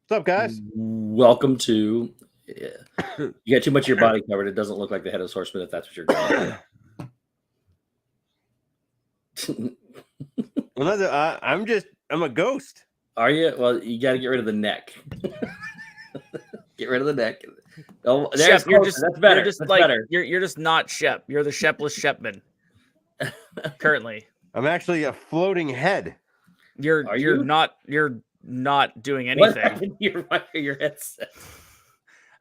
What's up, guys? Welcome to. You got too much of your body covered. It doesn't look like the headless horseman if that's what you're going. Well, I'm a ghost. Are you? Well, you got to get rid of the neck. Get rid of the neck. Oh, Shep, that's better. That's better. You're just not Shep. You're the Shepless Shepman. Currently, I'm actually a floating head. You're not doing anything. What happened to your headset?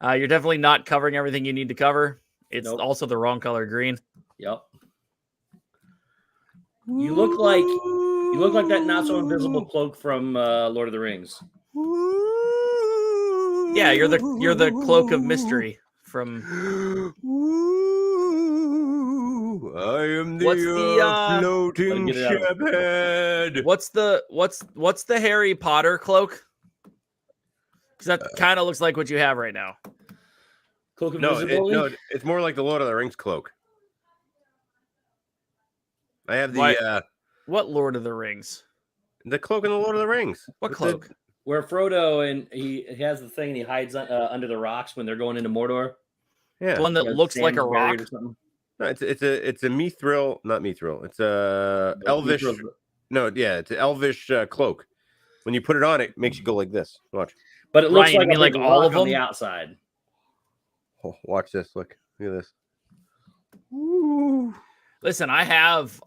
You're definitely not covering everything you need to cover. It's Nope. also the wrong color green. Yep. You look like that not so invisible cloak from Lord of the Rings. Yeah, you're the cloak of mystery from. I am What's the floating Shep head. What's the Harry Potter cloak? Because that kind of looks like what you have right now. Cloak of No, invisibility? it's more like the Lord of the Rings cloak. I have the What Lord of the Rings? the cloak in the Lord of the Rings. What cloak? Where Frodo and he has the thing and he hides under the rocks when they're going into Mordor. Yeah, The one that looks like a rock. Or something. no, it's a mithril, not mithril. It's a elvish. No, yeah, it's an elvish cloak. When you put it on, it makes you go like this. Watch. But it looks Ryan, you mean like like all all of on the them? outside. Oh, watch this. Look at this. Listen, I have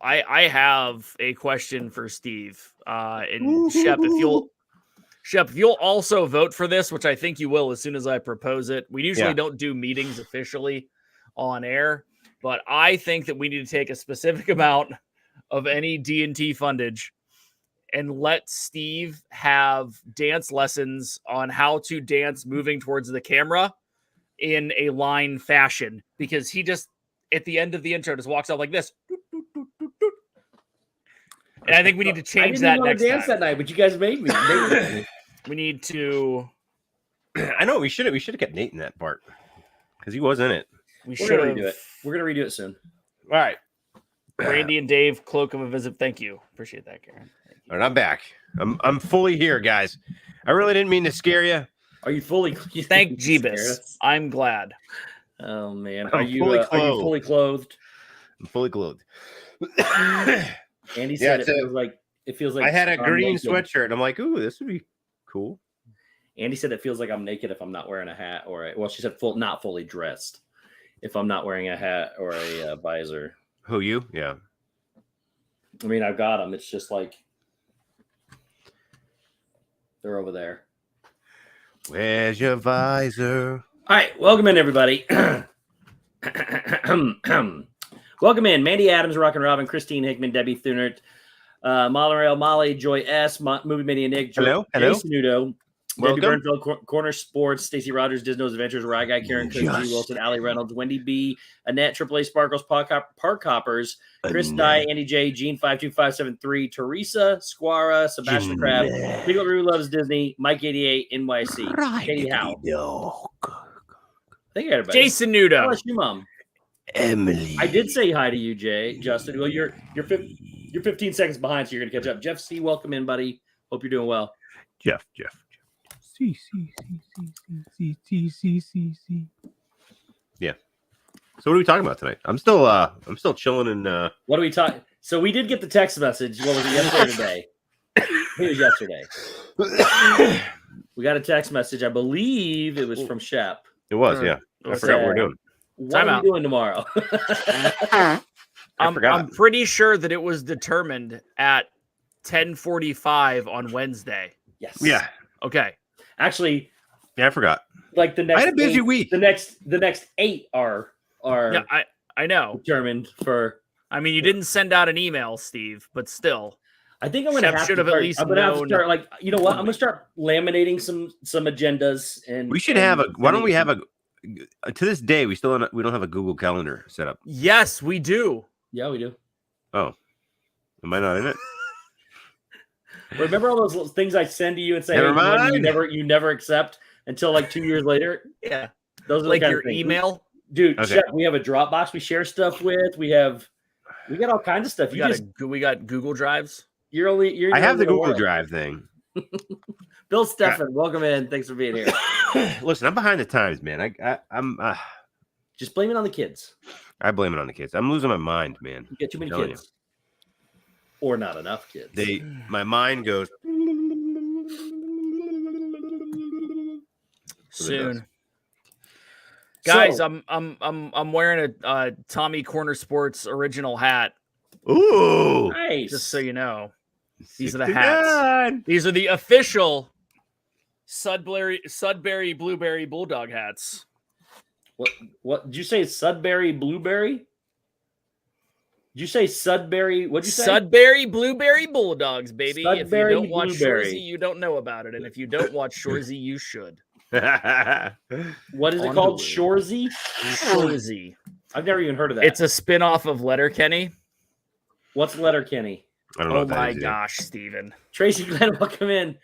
a question for Steve. And Shep, if you'll also vote for this, which I think you will as soon as I propose it. We usually don't do meetings officially on air, but I think that we need to take a specific amount of any D&T fundage and let Steve have dance lessons on how to dance moving towards the camera in a line fashion, because he just at the end of the intro just walks out like this. And I think we need to change that next dance time. that night, but you guys made me. We need to. I know we should have kept Nate in that part because he was in it. We We're should gonna have. redo it. We're gonna redo it soon. All right, Brandy and Dave, cloak of a visit. Thank you. Appreciate that, Karen. Thank you. all right, I'm back. I'm fully here, guys. I really didn't mean to scare you. Are you fully? Thank Jeebus. I'm glad. Oh man, I'm are you fully fully clothed? I'm fully clothed. Andy said it feels like I had a I'm green naked. sweatshirt. And I'm like, ooh, this would be cool. Andy said it feels like I'm naked if I'm not wearing a hat she said not fully dressed if I'm not wearing a hat or a visor. Who, you? Yeah. I mean, I've got them. It's just like they're over there. Where's your visor? All right, welcome in, everybody. Welcome in, Mandy Adams, Rockin' Robin, Christine Hickman, Debbie Thunert, Molly, Joy S, Movie Mania Nick, Hello. Jason Udo, Debbie Welcome. Burnfeld, Corner Sports, Stacey Rogers, Disney's Adventures, Rye Guy, Karen Cook, G. Wilson, Allie Reynolds, Wendy B, Annette, AAA Sparkles, Park Hoppers, Chris Dye, Andy J, Gene 52573, Teresa, Squara, Sebastian Crab, Legal Rue Loves Disney, Mike 88, NYC, Katie Howe. Thank you, everybody. Jason Nudo. How about you, Mom? Emily. I did say hi to you, Justin. Well, you're 15 seconds behind, so you're gonna catch up. Jeff C, welcome in, buddy. Hope you're doing well. Jeff. C. Yeah. So what are we talking about tonight? I'm still chilling and What are we talking? So we did get the text message. What was it, yesterday or today? It was yesterday. We got a text message. I believe it was from Shep. it was, yeah. I forgot what we're doing. What are we doing tomorrow? I forgot. I'm pretty sure that it was determined at 10:45 on Wednesday. Yes. Yeah. Okay. Actually, Yeah, I forgot. like the next I had a busy week. The next 8 are Yeah, I know. determined for. I mean, you didn't send out an email, Steve, but still. I think I'm gonna Shep have should to have at start, least I'm gonna have to known. start, like, you know what? I'm gonna start laminating some agendas, and We should have a. Why don't we have a? To this day, we don't have a Google Calendar set up. Yes, we do. Yeah, we do. Oh, am I not in it? Remember all those things I send to you and say, Never hey, mind. you never accept until like 2 years later? Yeah. Those are Like the kind your of things. email. Dude, Okay. Shep, we have a Dropbox we share stuff with. We got all kinds of stuff. We got Google Drives. You're I have the in Google world. Drive thing. Bill Steffen, welcome in. Thanks for being here. Listen, I'm behind the times, man. I'm just blame it on the kids. I blame it on the kids. I'm losing my mind, man. You get too many kids. Or not enough kids. My mind goes soon. Guys, I'm wearing a Tommy Corner Sports original hat. Ooh, nice. Just so you know, these are the hats. These are the official Sudbury Blueberry Bulldog hats. What did you say? Sudbury Blueberry? Did you say Sudbury? What'd you say? Sudbury Blueberry Bulldogs, baby. Sudbury if you don't watch Blueberry. Shorzy, you don't know about it. And if you don't watch Shorzy, you should. What is it called? Shorzy? Shorzy. I've never even heard of that. It's a spin-off of Letterkenny. What's Letterkenny? I don't know. Oh my gosh, Steven. Tracy Glenn, welcome in.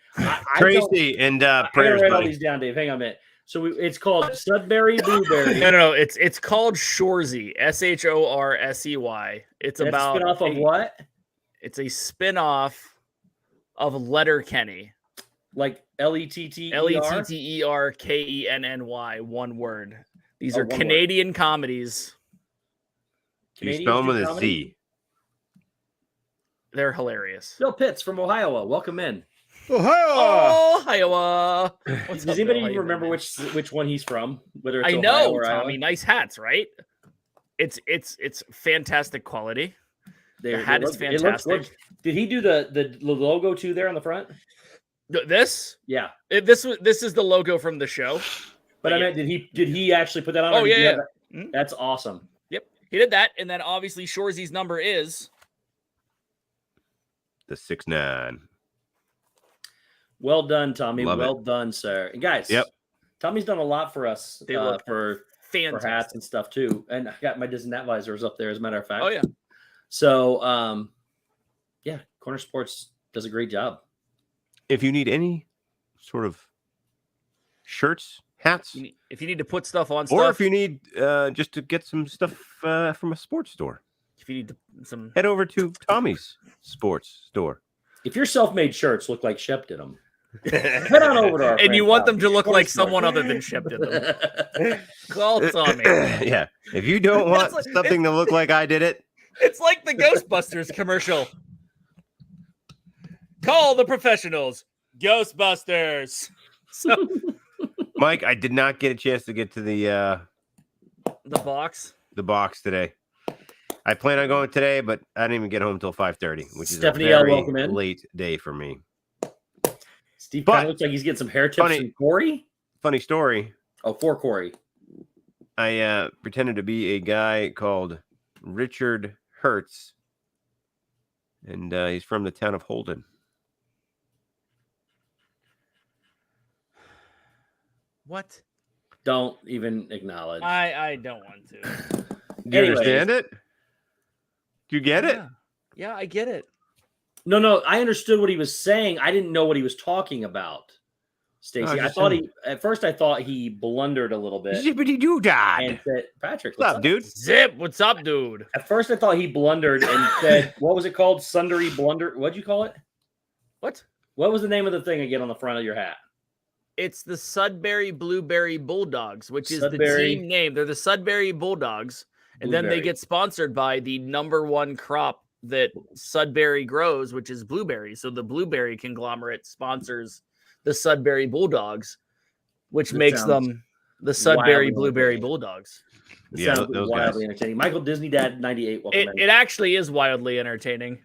Tracy and I prayers, write all buddy. these down, Dave. Hang on a minute. So it's called Sudbury Blueberry. No. It's called Shorzy. Shorsey. It's That's about a spin-off of what? It's a spin-off of Letterkenny. Like Letterkenny. Letterkenny, one word. These are Canadian comedies. You spell them with a Z. They're hilarious. Bill Pitts from Ohio. Welcome in. Ohio. Does anybody even remember which one he's from? Whether it's I Ohio know, or Tommy. Iowa? Nice hats, right? It's fantastic quality. The hat is fantastic. Did he do the logo too there on the front? This? Yeah. This is the logo from the show. But I meant, did he actually put that on? Oh yeah. That's awesome. Yep, he did that, and then obviously Shorzy's number is the 6'9". Well done, Tommy. Love well done, sir. And guys, Tommy's done a lot for us for hats and stuff too. And I got my Disney Nat visors up there, as a matter of fact. Oh yeah. So Corner Sports does a great job. If you need any sort of shirts, hats, if you need to put stuff on, or if you need just to get some stuff from a sports store, if you need head over to Tommy's Sports Store. If your self-made shirts look like Shep did them, head on over to our and you want them to look like someone other than Shep did them, call Tommy. Yeah, if you don't want something to look like I did it, it's like the Ghostbusters commercial. Call the professionals, Ghostbusters. So, Mike, I did not get a chance to get to the box. The box today. I plan on going today, but I didn't even get home until 5:30, which is Stephanie a very welcome in. late day for me. Steve kind of looks like he's getting some hair tips from Corey. Funny story. Oh, for Corey. I pretended to be a guy called Richard Hertz, and he's from the town of Holden. What? Don't even acknowledge. I don't want to. Do you understand it? Do you get it? Yeah, I get it. No, I understood what he was saying. I didn't know what he was talking about. Stacey, at first I thought he blundered a little bit. Zippity doo dah. And said, Patrick, what's up, dude? Zip, what's up, dude? At first I thought he blundered and said, what was it called? Sundry blunder. What'd you call it? What? What was the name of the thing again on the front of your hat? It's the Sudbury Blueberry Bulldogs, which is the team name. They're the Sudbury Bulldogs. And then they get sponsored by the #1 crop that Sudbury grows, which is blueberries. So the blueberry conglomerate sponsors the Sudbury Bulldogs, which makes them the Sudbury Blueberry Bulldogs. Yeah, those wildly guys. entertaining. Michael Disney Dad 98. It actually is wildly entertaining.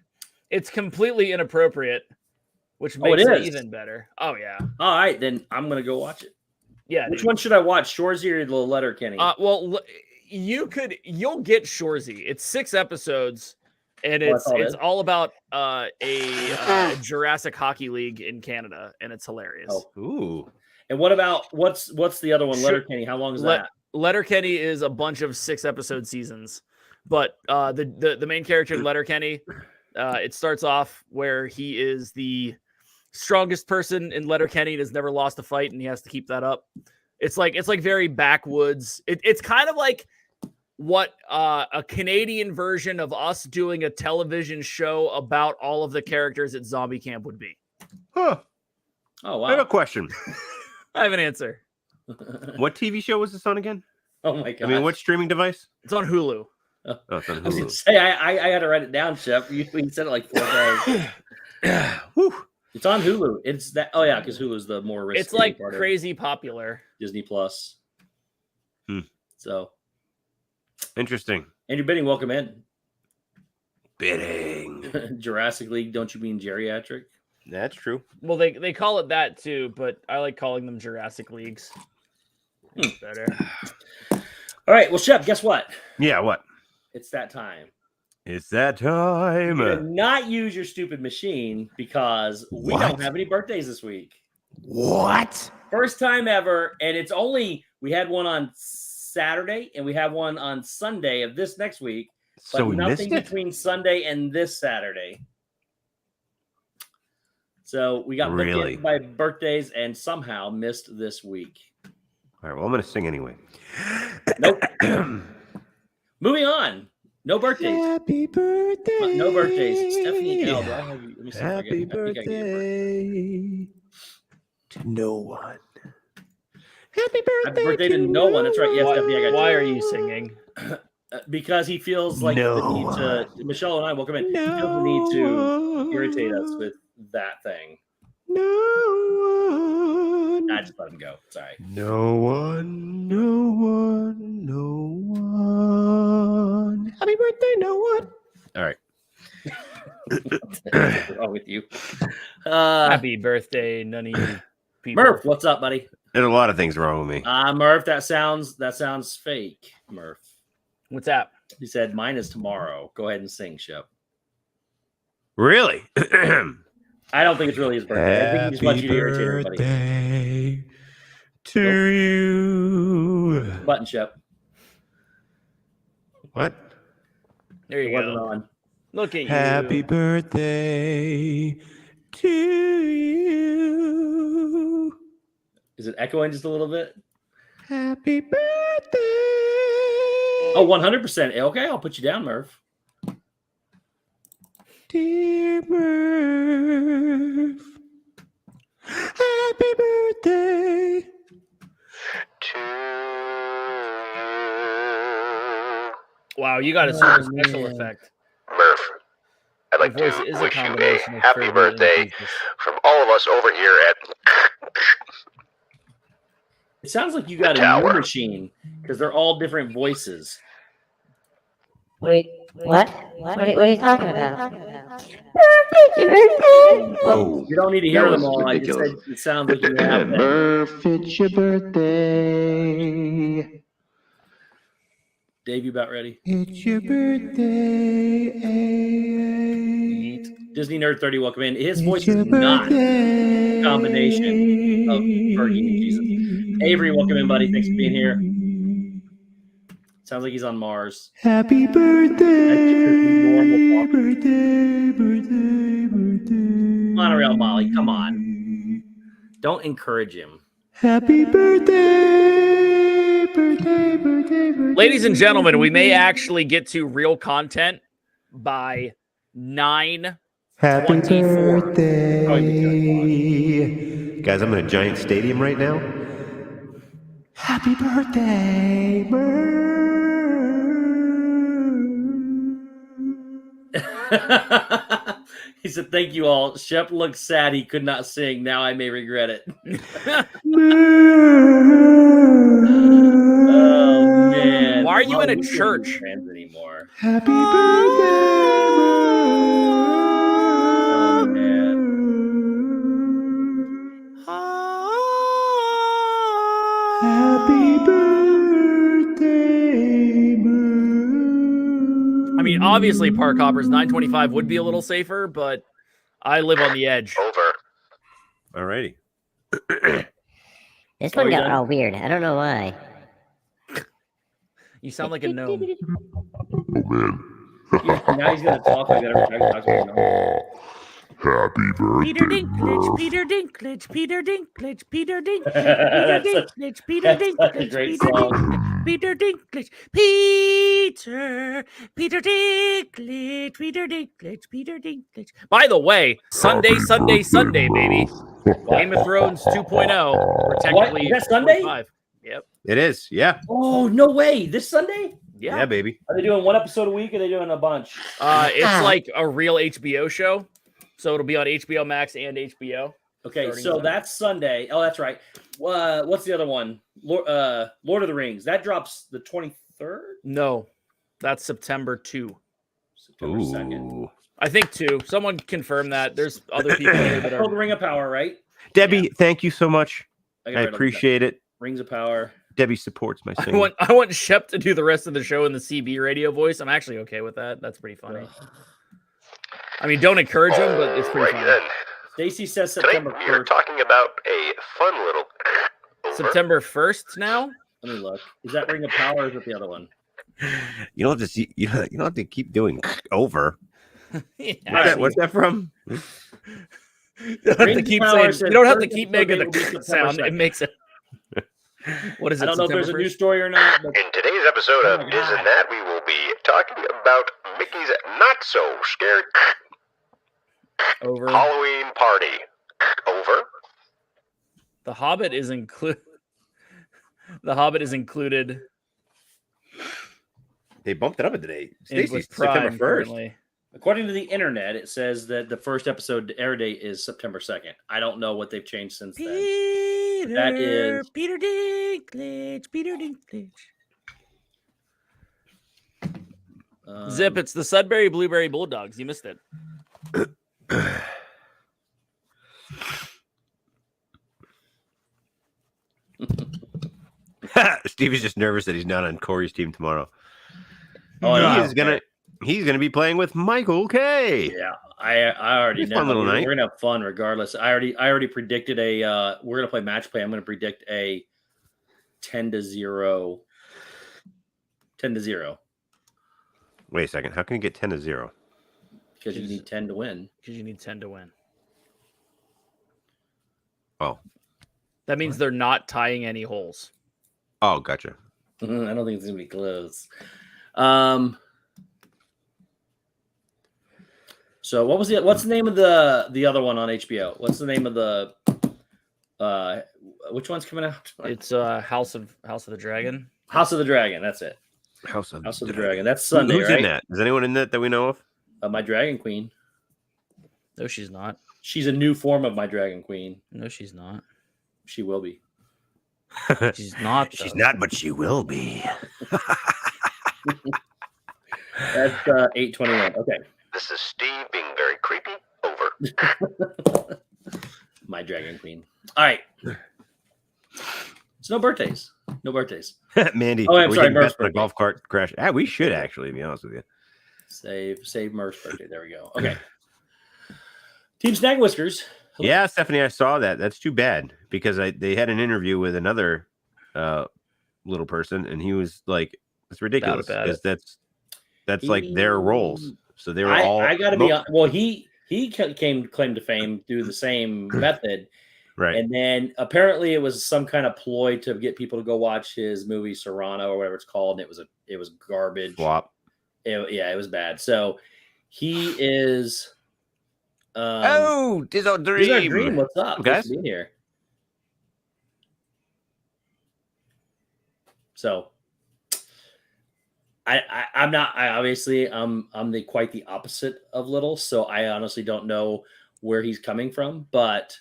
It's completely inappropriate, which makes it even better. Oh yeah. All right, then I'm gonna go watch it. Yeah. Which one should I watch? Shorzy or the Letterkenny? Well, you'll get Shorzy. It's 6 episodes, and it's all about a Jurassic Hockey League in Canada, and it's hilarious. Oh. Ooh. And what about what's the other one? Letterkenny. How long is that? Letterkenny is a bunch of 6-episode seasons, but the main character in Letterkenny, it starts off where he is the strongest person in Letterkenny and has never lost a fight, and he has to keep that up. It's like very backwoods. It's kind of like what a Canadian version of us doing a television show about all of the characters at Zombie Camp would be. Huh. Oh, I have a wow. question. I have an answer. What TV show was this on again? Oh, my God. I mean, what streaming device? It's on Hulu. Oh, it's on I was going Hulu. to say, I had to write it down, Shep. You said it like 4 times. Whew. It's on Hulu. It's that. Oh, yeah, because Hulu's the more risky It's like part of crazy popular. Disney Plus. So, Interesting. Andrew Bidding, welcome in. Bidding. Jurassic League, don't you mean geriatric? That's true. Well, they call it that too, but I like calling them Jurassic Leagues. It's better. All right. Well, Shep, guess what? Yeah, what? It's that time. It's that You're time. gonna not use your stupid machine because we don't have any birthdays this week. What? First time ever. And it's only, we had one on Saturday and we have one on Sunday of this next week. But So we nothing missed it? between Sunday and this Saturday. So we got Really? booked by birthdays and somehow missed this week. All right, well, I'm going to sing anyway. Nope. Moving on. No birthdays. Happy birthday. No birthdays. Stephanie L. Do I have you? Let me see if I Happy get, I think I get your birthday. birthday to no one. Happy birthday, Happy birthday to no one. That's right. Yes, Stephanie, I got Why you. are you singing? Because he feels like the need to. Michelle and I, welcome in. He feels the need to irritate us with that thing. No one. I just let him go. Sorry. No one. No one. No one. Happy birthday, no one. All right. What's wrong with you? Happy birthday, none of you people. Murph, what's up, buddy? There's a lot of things wrong with me. Murph, that sounds fake, Murph. What's that? He said, mine is tomorrow. Go ahead and sing, Shep. Really? I don't think it's really his birthday. I think he just wants you to irritate everybody. Birthday to you. Button, Shep. What? There It you wasn't go. on. Look at you. Happy birthday to you. Is it echoing just a little bit? Happy birthday. Oh, 100%. Okay, I'll put you down, Murph. Dear Murph. Happy birthday to you. Wow, you got a super special effect. Murph, I'd like Your voice to is a wish you a combination of happy Fergie and birthday Jesus. from all of us over here at It sounds like you got The a new tower. machine because they're all different voices. Wait, what? What are you talking about? Oh, You don't need to hear That them was all. I just ridiculous. said it sounds like you have them. Murph, it's your birthday. Dave, you about ready? it's your birthday. Disney Nerd 30, welcome in. His It's voice your is not birthday. a combination of Fergie and Jesus. Avery, welcome in, buddy. Thanks for being here. Sounds like he's on Mars. Happy birthday. Normal talk. Birthday. Monorail Molly, come on. Don't encourage him. Happy birthday. Birthday. Ladies and gentlemen, we may actually get to real content by 9. Happy 24. birthday. Guys, I'm in a giant stadium right now. Happy birthday, He said, thank you all. Shep looked sad he could not sing. Now I may regret it. Oh, man. Why are you in a we can't church? be friends anymore. Happy birthday, Oh, man. Happy birthday, I mean, obviously, Park Hoppers 925 would be a little safer, but I live on the edge. over. Alrighty. This Oh, one you got done? all weird. I don't know why. You sound like a gnome. Yeah, now he's going to talk like that every time he talks about it. Happy birthday, Peter Dinklage, Murph. Peter Dinklage, Peter Dinklage, Peter Dinklage, That's Peter such- Dinklage, Peter that's such a Dinklage, great Peter song. Dinklage, Peter Dinklage, Peter Dinklage, Peter Dinklage, Peter Dinklage. By the way, Sunday, Happy Sunday, birthday, Sunday, baby. Murph. Game of Thrones 2.0. Or technically, Is that Sunday? 4.5. Yep. It is. Yeah. Oh, no way. This Sunday? Yeah, baby. Are they doing one episode a week or are they doing a bunch? It's like a real HBO show. So it'll be on HBO Max and HBO. Okay, Starting so Sunday. that's Sunday. Oh, that's right. What's the other one? Lord of the Rings. That drops the 23rd? No, that's September 2. September 2nd. Ooh. I think 2. Someone confirm that. There's other people here that Called the are. Ring of Power, right? Debbie, thank you so much. got I right on appreciate it. that. Rings of Power. Debbie supports my I singing. want Shep to do the rest of the show in the CB radio voice. I'm actually okay with that. That's pretty funny. I mean, don't encourage him, but it's pretty Alrighty funny. then. Stacy says Tonight September we are 1st. talking about a fun little over. September 1st now. Let me look. Is that Ring of Power or is it the other one? You don't have to see. You don't have to keep doing over. Yeah. What's that from? You don't have to Rings keep of Power saying. says You don't have to first keep episode making date will be the September sound. It 2nd. makes it. What is it? I don't know if there's a September new 1st? story or not. But In today's episode Oh of my This God. and That, we will be talking about Mickey's not so scared Over. Halloween party. Over. The Hobbit is included. The Hobbit is included They bumped it up today. in Stacey, with September Prime 1st. currently. according to the internet, it says that the first episode air date is September 2nd. I don't know what they've changed since then. Peter, That is- Peter Dinklage, Peter Dinklage. Zip, it's the Sudbury Blueberry Bulldogs. You missed it. Stevie's just nervous that he's not on Corey's team tomorrow. Oh, He no. is he's gonna be playing with Michael K. Yeah, I already It's a know. fun little We're night. gonna have fun regardless. I already predicted a. We're gonna play match play. I'm gonna predict a 10-0. 10-0 Wait a second. How can you get 10-0? because you need 10 to win. Because you need 10 to win. Oh. That means they're not tying any holes. Oh, gotcha. I don't think it's gonna be close. So what's the name of the other one on HBO? What's the name of the which one's coming out? It's House of the Dragon. House of the Dragon, that's it. House of House of the Dragon. That's Sunday, Who's right? in that? Is anyone in that we know of? My Dragon Queen. No, she's not. She's a new form of my Dragon Queen. No, she's not. She will be. She's not. She's though. not, but she will be. That's 8:21. Okay. This is Steve being very creepy. Over. My Dragon Queen. All right. So no birthdays. No birthdays. Mandy. Oh, I'm we sorry, getting Murph's best in a birthday. golf cart crash. We should actually, to be honest with you. Save Murph's birthday. There we go. Okay. Team Snag Whiskers. Yeah, Stephanie, I saw that. That's too bad because they had an interview with another little person, and he was like, "It's ridiculous about because that's like their roles." So they were all. I got to be well. He claimed to fame through the same method, right. and then apparently it was some kind of ploy to get people to go watch his movie Serrano or whatever it's called, and it was garbage. Flop. It was bad. So he is. Dizzle Dream. He's our dream. What's up? Guys? Thanks for being here. So, I'm not. I'm quite the opposite of Little. So I honestly don't know where he's coming from. But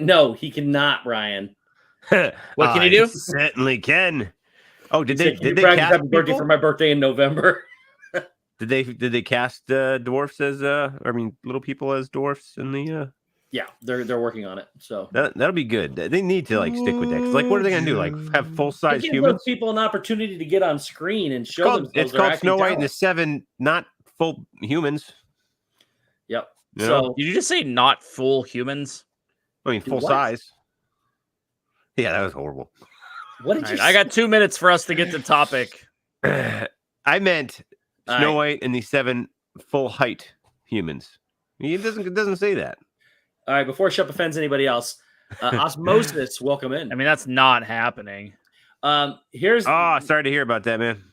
no, he cannot, Ryan. What can you do? Certainly can. Oh, did He they said, "Can did you they practice cast happy birthday people? for my birthday in November?" Did they cast dwarfs as little people as dwarfs in the Yeah, they're working on it. So that'll be good. They need to like stick with that. 'Cause, like, what are they gonna do? Like have full it size gives humans? those people an opportunity to get on screen and show themselves. It's their called acting Snow White and the talent. Seven, not full humans. Yep. You So know? Did you just say not full humans? I mean, Do full what? size. Yeah, that was horrible. what did All you? right, I got 2 minutes for us to get to topic. I meant All Snow right. White and the seven full height humans. It doesn't say that. All right, before Shep offends anybody else, Osmosis, welcome in. I mean, that's not happening. Here's sorry to hear about that, man.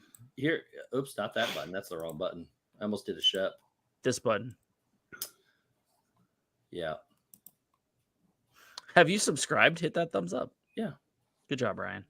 Oops, not that button. That's the wrong button. I almost did a Shep. This button. Yeah. Have you subscribed? Hit that thumbs up. Yeah. Good job, Brian.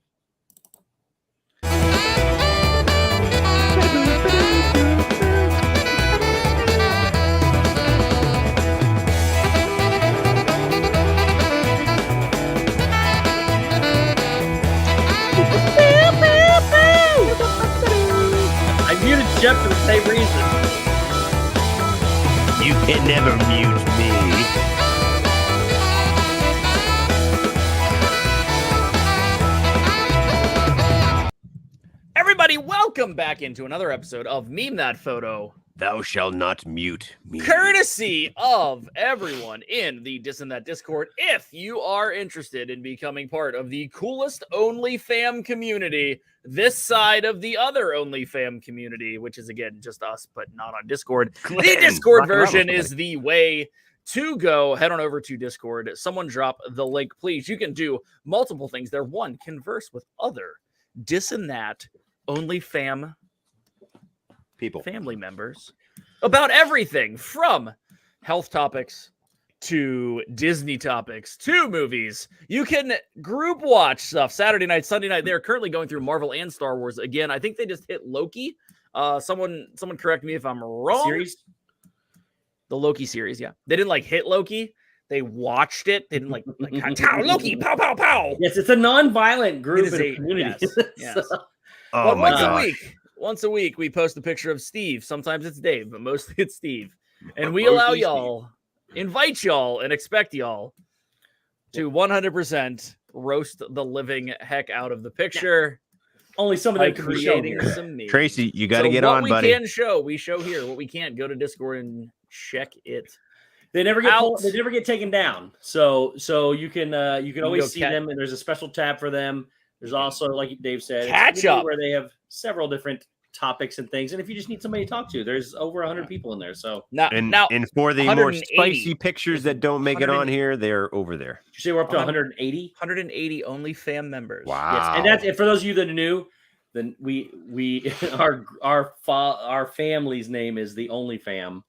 I muted Shep for the same reason. You can never mute me. Everybody, welcome back into another episode of Meme That Photo. Thou shalt not mute me. Courtesy of everyone in the Dis and That Discord. If you are interested in becoming part of the coolest OnlyFam community, this side of the other OnlyFam community, which is again just us, but not on Discord. The Discord version is the way to go. Head on over to Discord. Someone drop the link, please. You can do multiple things there. One, converse with other Dis and That OnlyFam People, family members about everything from health topics to Disney topics to movies. You can group watch stuff Saturday night, Sunday night. They're currently going through Marvel and Star Wars again. I think they just hit Loki. Someone correct me if I'm wrong. Series? The Loki series, yeah. They didn't hit Loki. They watched it. They didn't like Loki, pow, pow, pow. Yes, it's a non-violent group It is in a community. Yes. So, oh my gosh. Once a week, we post a picture of Steve. Sometimes it's Dave, but mostly it's Steve. And we invite y'all, and expect y'all to 100% roast the living heck out of the picture. only some of By them can be shown creating here. some memes. Tracy, you got to get on, buddy. What we can show, we show here. What we can't, go to Discord and check it. They never get taken down. So you can always see them, and there's a special tab for them. There's also, like Dave said, Catch up, where they have several different topics and things. And if you just need somebody to talk to, there's over 100 people in there. So now and for the more spicy pictures that don't make it on here, they're over there. Did you say we're up to 180? 180 OnlyFam members. Wow. Yes, and that's for those of you that are new. Then we our family's name is the OnlyFam.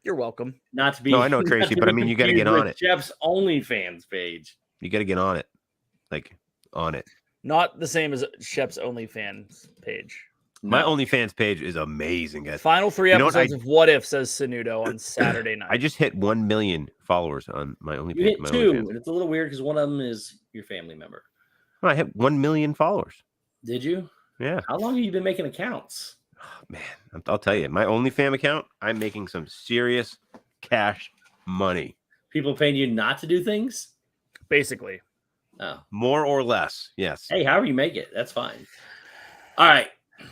You're welcome. Not to be. No, I know, Tracy, but I mean, you got to get on it. Jeff's OnlyFans page. You got to get on it, on it. Not the same as Shep's OnlyFans page. My OnlyFans page is amazing, guys. Final 3 episodes of What If, says Sanudo on Saturday night. I just hit 1 million followers on my OnlyFans. You hit 2, and it's a little weird because one of them is your family member. Oh, I hit 1 million followers. Did you? Yeah. How long have you been making accounts? Oh, man, I'll tell you, my OnlyFam account, I'm making some serious cash money. People paying you not to do things? Basically. Oh. More or less, yes. Hey, however you make it, that's fine. All right.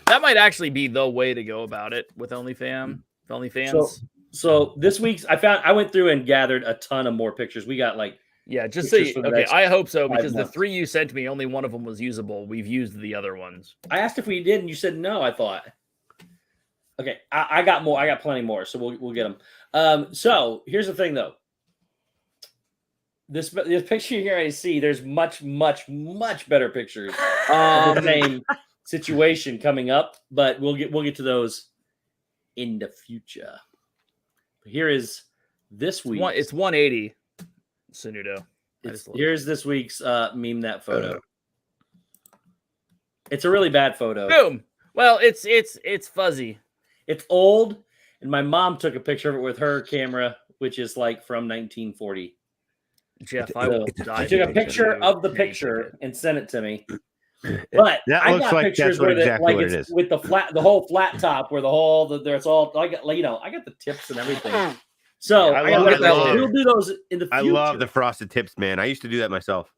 That might actually be the way to go about it with OnlyFans. So this week's, I went through and gathered a ton of more pictures. We got just so okay, I hope so, because months. the 3 you sent me, only one of them was usable. We've used the other ones. I asked if we did, and you said no. I thought. Okay, I got more. I got plenty more, so we'll get them. So here's the thing, though. This picture here I see, there's much better pictures of the same situation coming up, but we'll get to those in the future. Here is this week. It's 180. Sanudo. Here's this week's meme that photo. It's a really bad photo. Boom. Well, it's fuzzy. It's old, and my mom took a picture of it with her camera, which is from 1940. Jeff, I took a picture of the picture and sent it to me. But that I looks got like pictures that's what where exactly what it's it is. with the whole flat top, where there's all I got. I got the tips and everything. So we'll do those in the future. I love the frosted tips, man. I used to do that myself.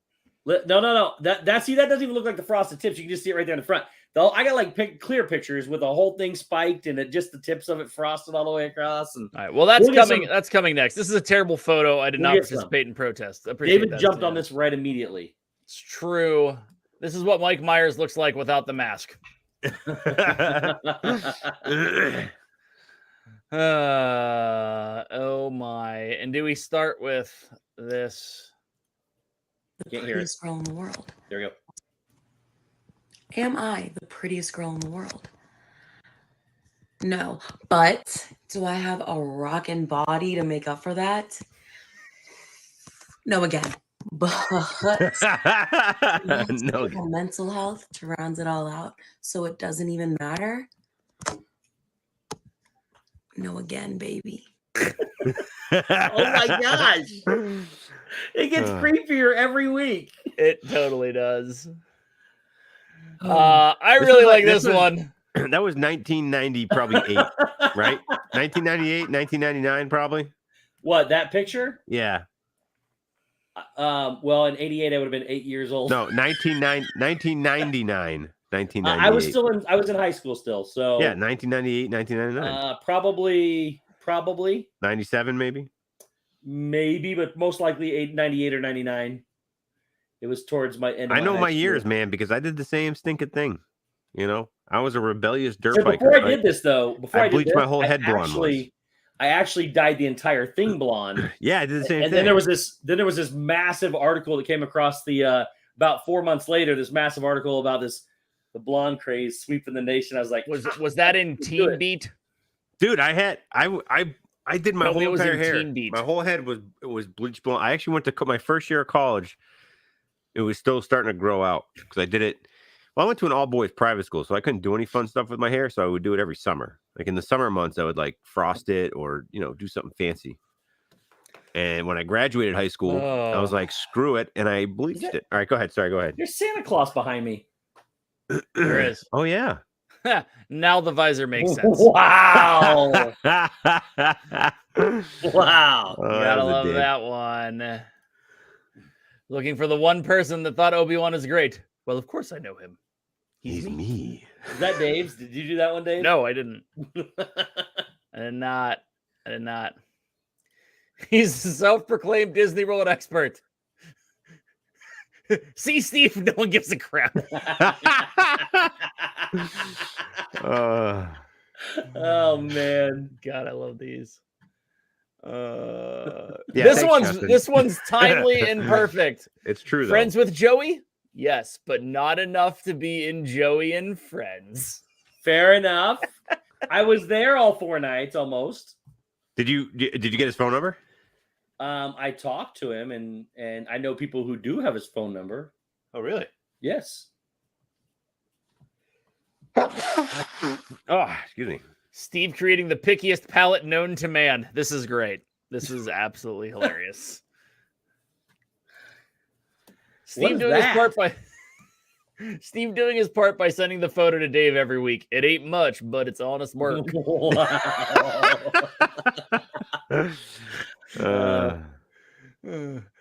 No. That doesn't even look like the frosted tips. You can just see it right there in the front. I got clear pictures with the whole thing spiked and just the tips of it frosted all the way across. And all right, well, that's coming. That's coming next. This is a terrible photo. I did not participate in protest. David jumped on this right immediately. It's true. This is what Mike Myers looks like without the mask. Oh my! And do we start with this? The Can't hear prettiest girl in the world. There we go. Am I the prettiest girl in the world? No, but do I have a rockin' body to make up for that? No, again. But No. mental health to round it all out, so it doesn't even matter. No, again, baby. Oh my gosh. It gets creepier every week. It totally does. I really like this one. That was 1990, probably 8, right? 1998, 1999, probably. What, that picture? Yeah. Well, in 88, I would have been 8 years old. No, 1999. 1998. I was in high school still. So yeah, 1998, 1999. Probably 97, maybe, but most likely 98 or 99. It was towards my end. I know my years, man, because I did the same stinking thing. You know, I was a rebellious dirt so biker. Before I did this, though, I bleached my whole head blonde. I actually dyed the entire thing blonde. Yeah, I did the same thing. And then there was this massive article that came across the about 4 months later. This massive article about the blonde craze sweeping the nation. I was like, was that in Teen Beat? Dude, I did my whole entire hair. Beat. My whole head was bleached blonde. I actually went to my first year of college. It was still starting to grow out because I did it. Well, I went to an all-boys private school, so I couldn't do any fun stuff with my hair, so I would do it every summer. Like in the summer months, I would like frost it or, do something fancy. And when I graduated high school, I was like, screw it, and I bleached it. All right, go ahead. Sorry, go ahead. There's Santa Claus behind me. There is. Oh, yeah. Now the visor makes sense. Wow. Wow. Oh, Gotta love that one. Looking for the one person that thought Obi-Wan is great. Well, of course I know him. He's me. Is that Dave's? Did you do that one, Dave? No, I didn't. I did not. He's a self-proclaimed Disney World expert. See, Steve, no one gives a crap. Oh man, God, I love these. Yeah, this one's timely and perfect. It's true, though. Friends with Joey? Yes, but not enough to be in Joey and Friends. Fair enough. I was there all 4 nights almost. Did you get his phone number? I talked to him, and I know people who do have his phone number. Oh, really? Yes. Oh, excuse me. Steve creating the pickiest palette known to man. This is great. This is absolutely hilarious. Steve doing his part by sending the photo to Dave every week. It ain't much, but it's honest work.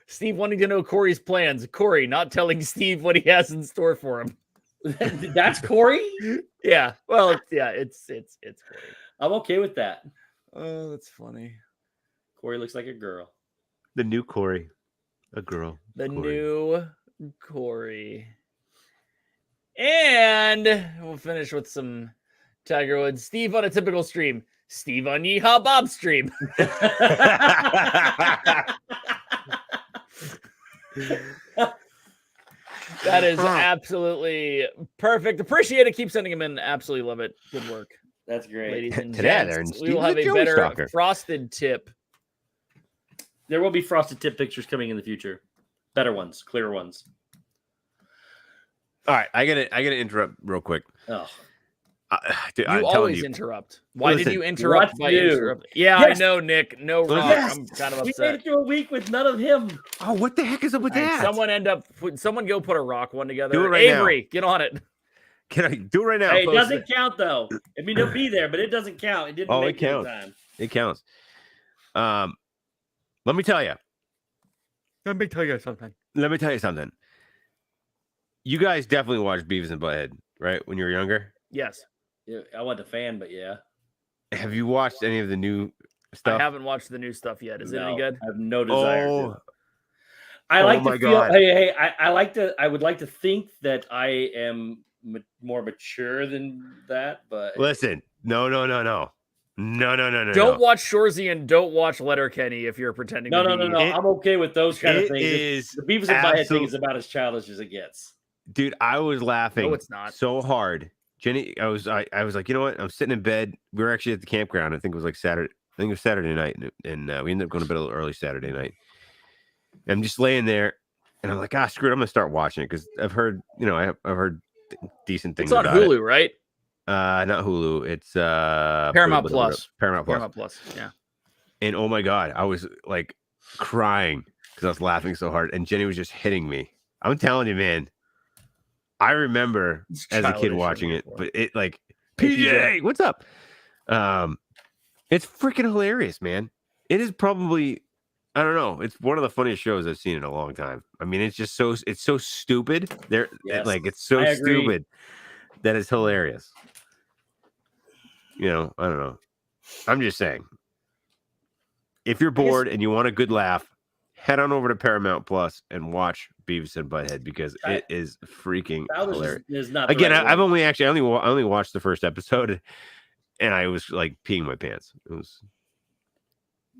Steve wanting to know Corey's plans. Corey not telling Steve what he has in store for him. That's Corey? Yeah. Well, it's Corey. I'm okay with that. Oh, that's funny. Corey looks like a girl. The new Corey. A girl. The Corey. new Corey. And we'll finish with some Tiger Woods. Steve on a typical stream. Steve on Yeehaw Bob stream. That is absolutely perfect. Appreciate it. Keep sending them in. Absolutely love it. Good work. That's great. Ladies and Today, gents, we will have a better frosted tip. There will be frosted tip pictures coming in the future. Better ones, clearer ones. All right, I gotta interrupt real quick. Oh. Dude, you always interrupt. Why did you interrupt by interrupting? Yeah, yes. I know, Nick. No wrong. Yes. I'm kind of We upset. made it through a week with none of him. Oh, what the heck is up with that? Someone go put a rock one together. Do it right Avery, get on it. Can I do it right now? Hey, it doesn't count though. I mean, it'll be there, but it doesn't count. It didn't make it in time. It counts. Let me tell you. Let me tell you something. You guys definitely watched Beavis and Butt-Head, right? When you were younger. Yes. Yeah, I wasn't a fan, but yeah. Have you watched any of the new stuff? I haven't watched the new stuff yet. Is it any good? I have no desire to. I would like to think that I am more mature than that, but listen, no. No. Don't watch Shorzy and don't watch Letterkenny if you're pretending No. to be. I'm okay with those kind of It things. is The Beavis and Butt-Head thing absolute- is about as childish as it gets. Dude, I was laughing No, it's not. so hard. Jenny, I was like, you know what? I'm sitting in bed. We were actually at the campground. I think it was like Saturday. I think it was Saturday night, and we ended up going to bed a little early Saturday night. And I'm just laying there, and I'm like, screw it. I'm gonna start watching it because I've heard, I've heard decent things It's on about Hulu, right? it. Not Hulu. It's Paramount Plus. Paramount Plus. Paramount Plus. Yeah. And oh my god, I was like crying because I was laughing so hard, and Jenny was just hitting me. I'm telling you, man. I remember It's as a kid childish watching at it, this but point. it like Hey, PJ, what's up? It's freaking hilarious, man. It is probably, I don't know, it's one of the funniest shows I've seen in a long time. I mean, it's just so stupid. Yes, It's so I agree. stupid that it's hilarious. I don't know. I'm just saying, if you're bored and you want a good laugh, head on over to Paramount Plus and watch Beavis and Butt-Head because it is freaking Childish hilarious. is not the Again, right I've word. I only watched the first episode, and I was like peeing my pants. It was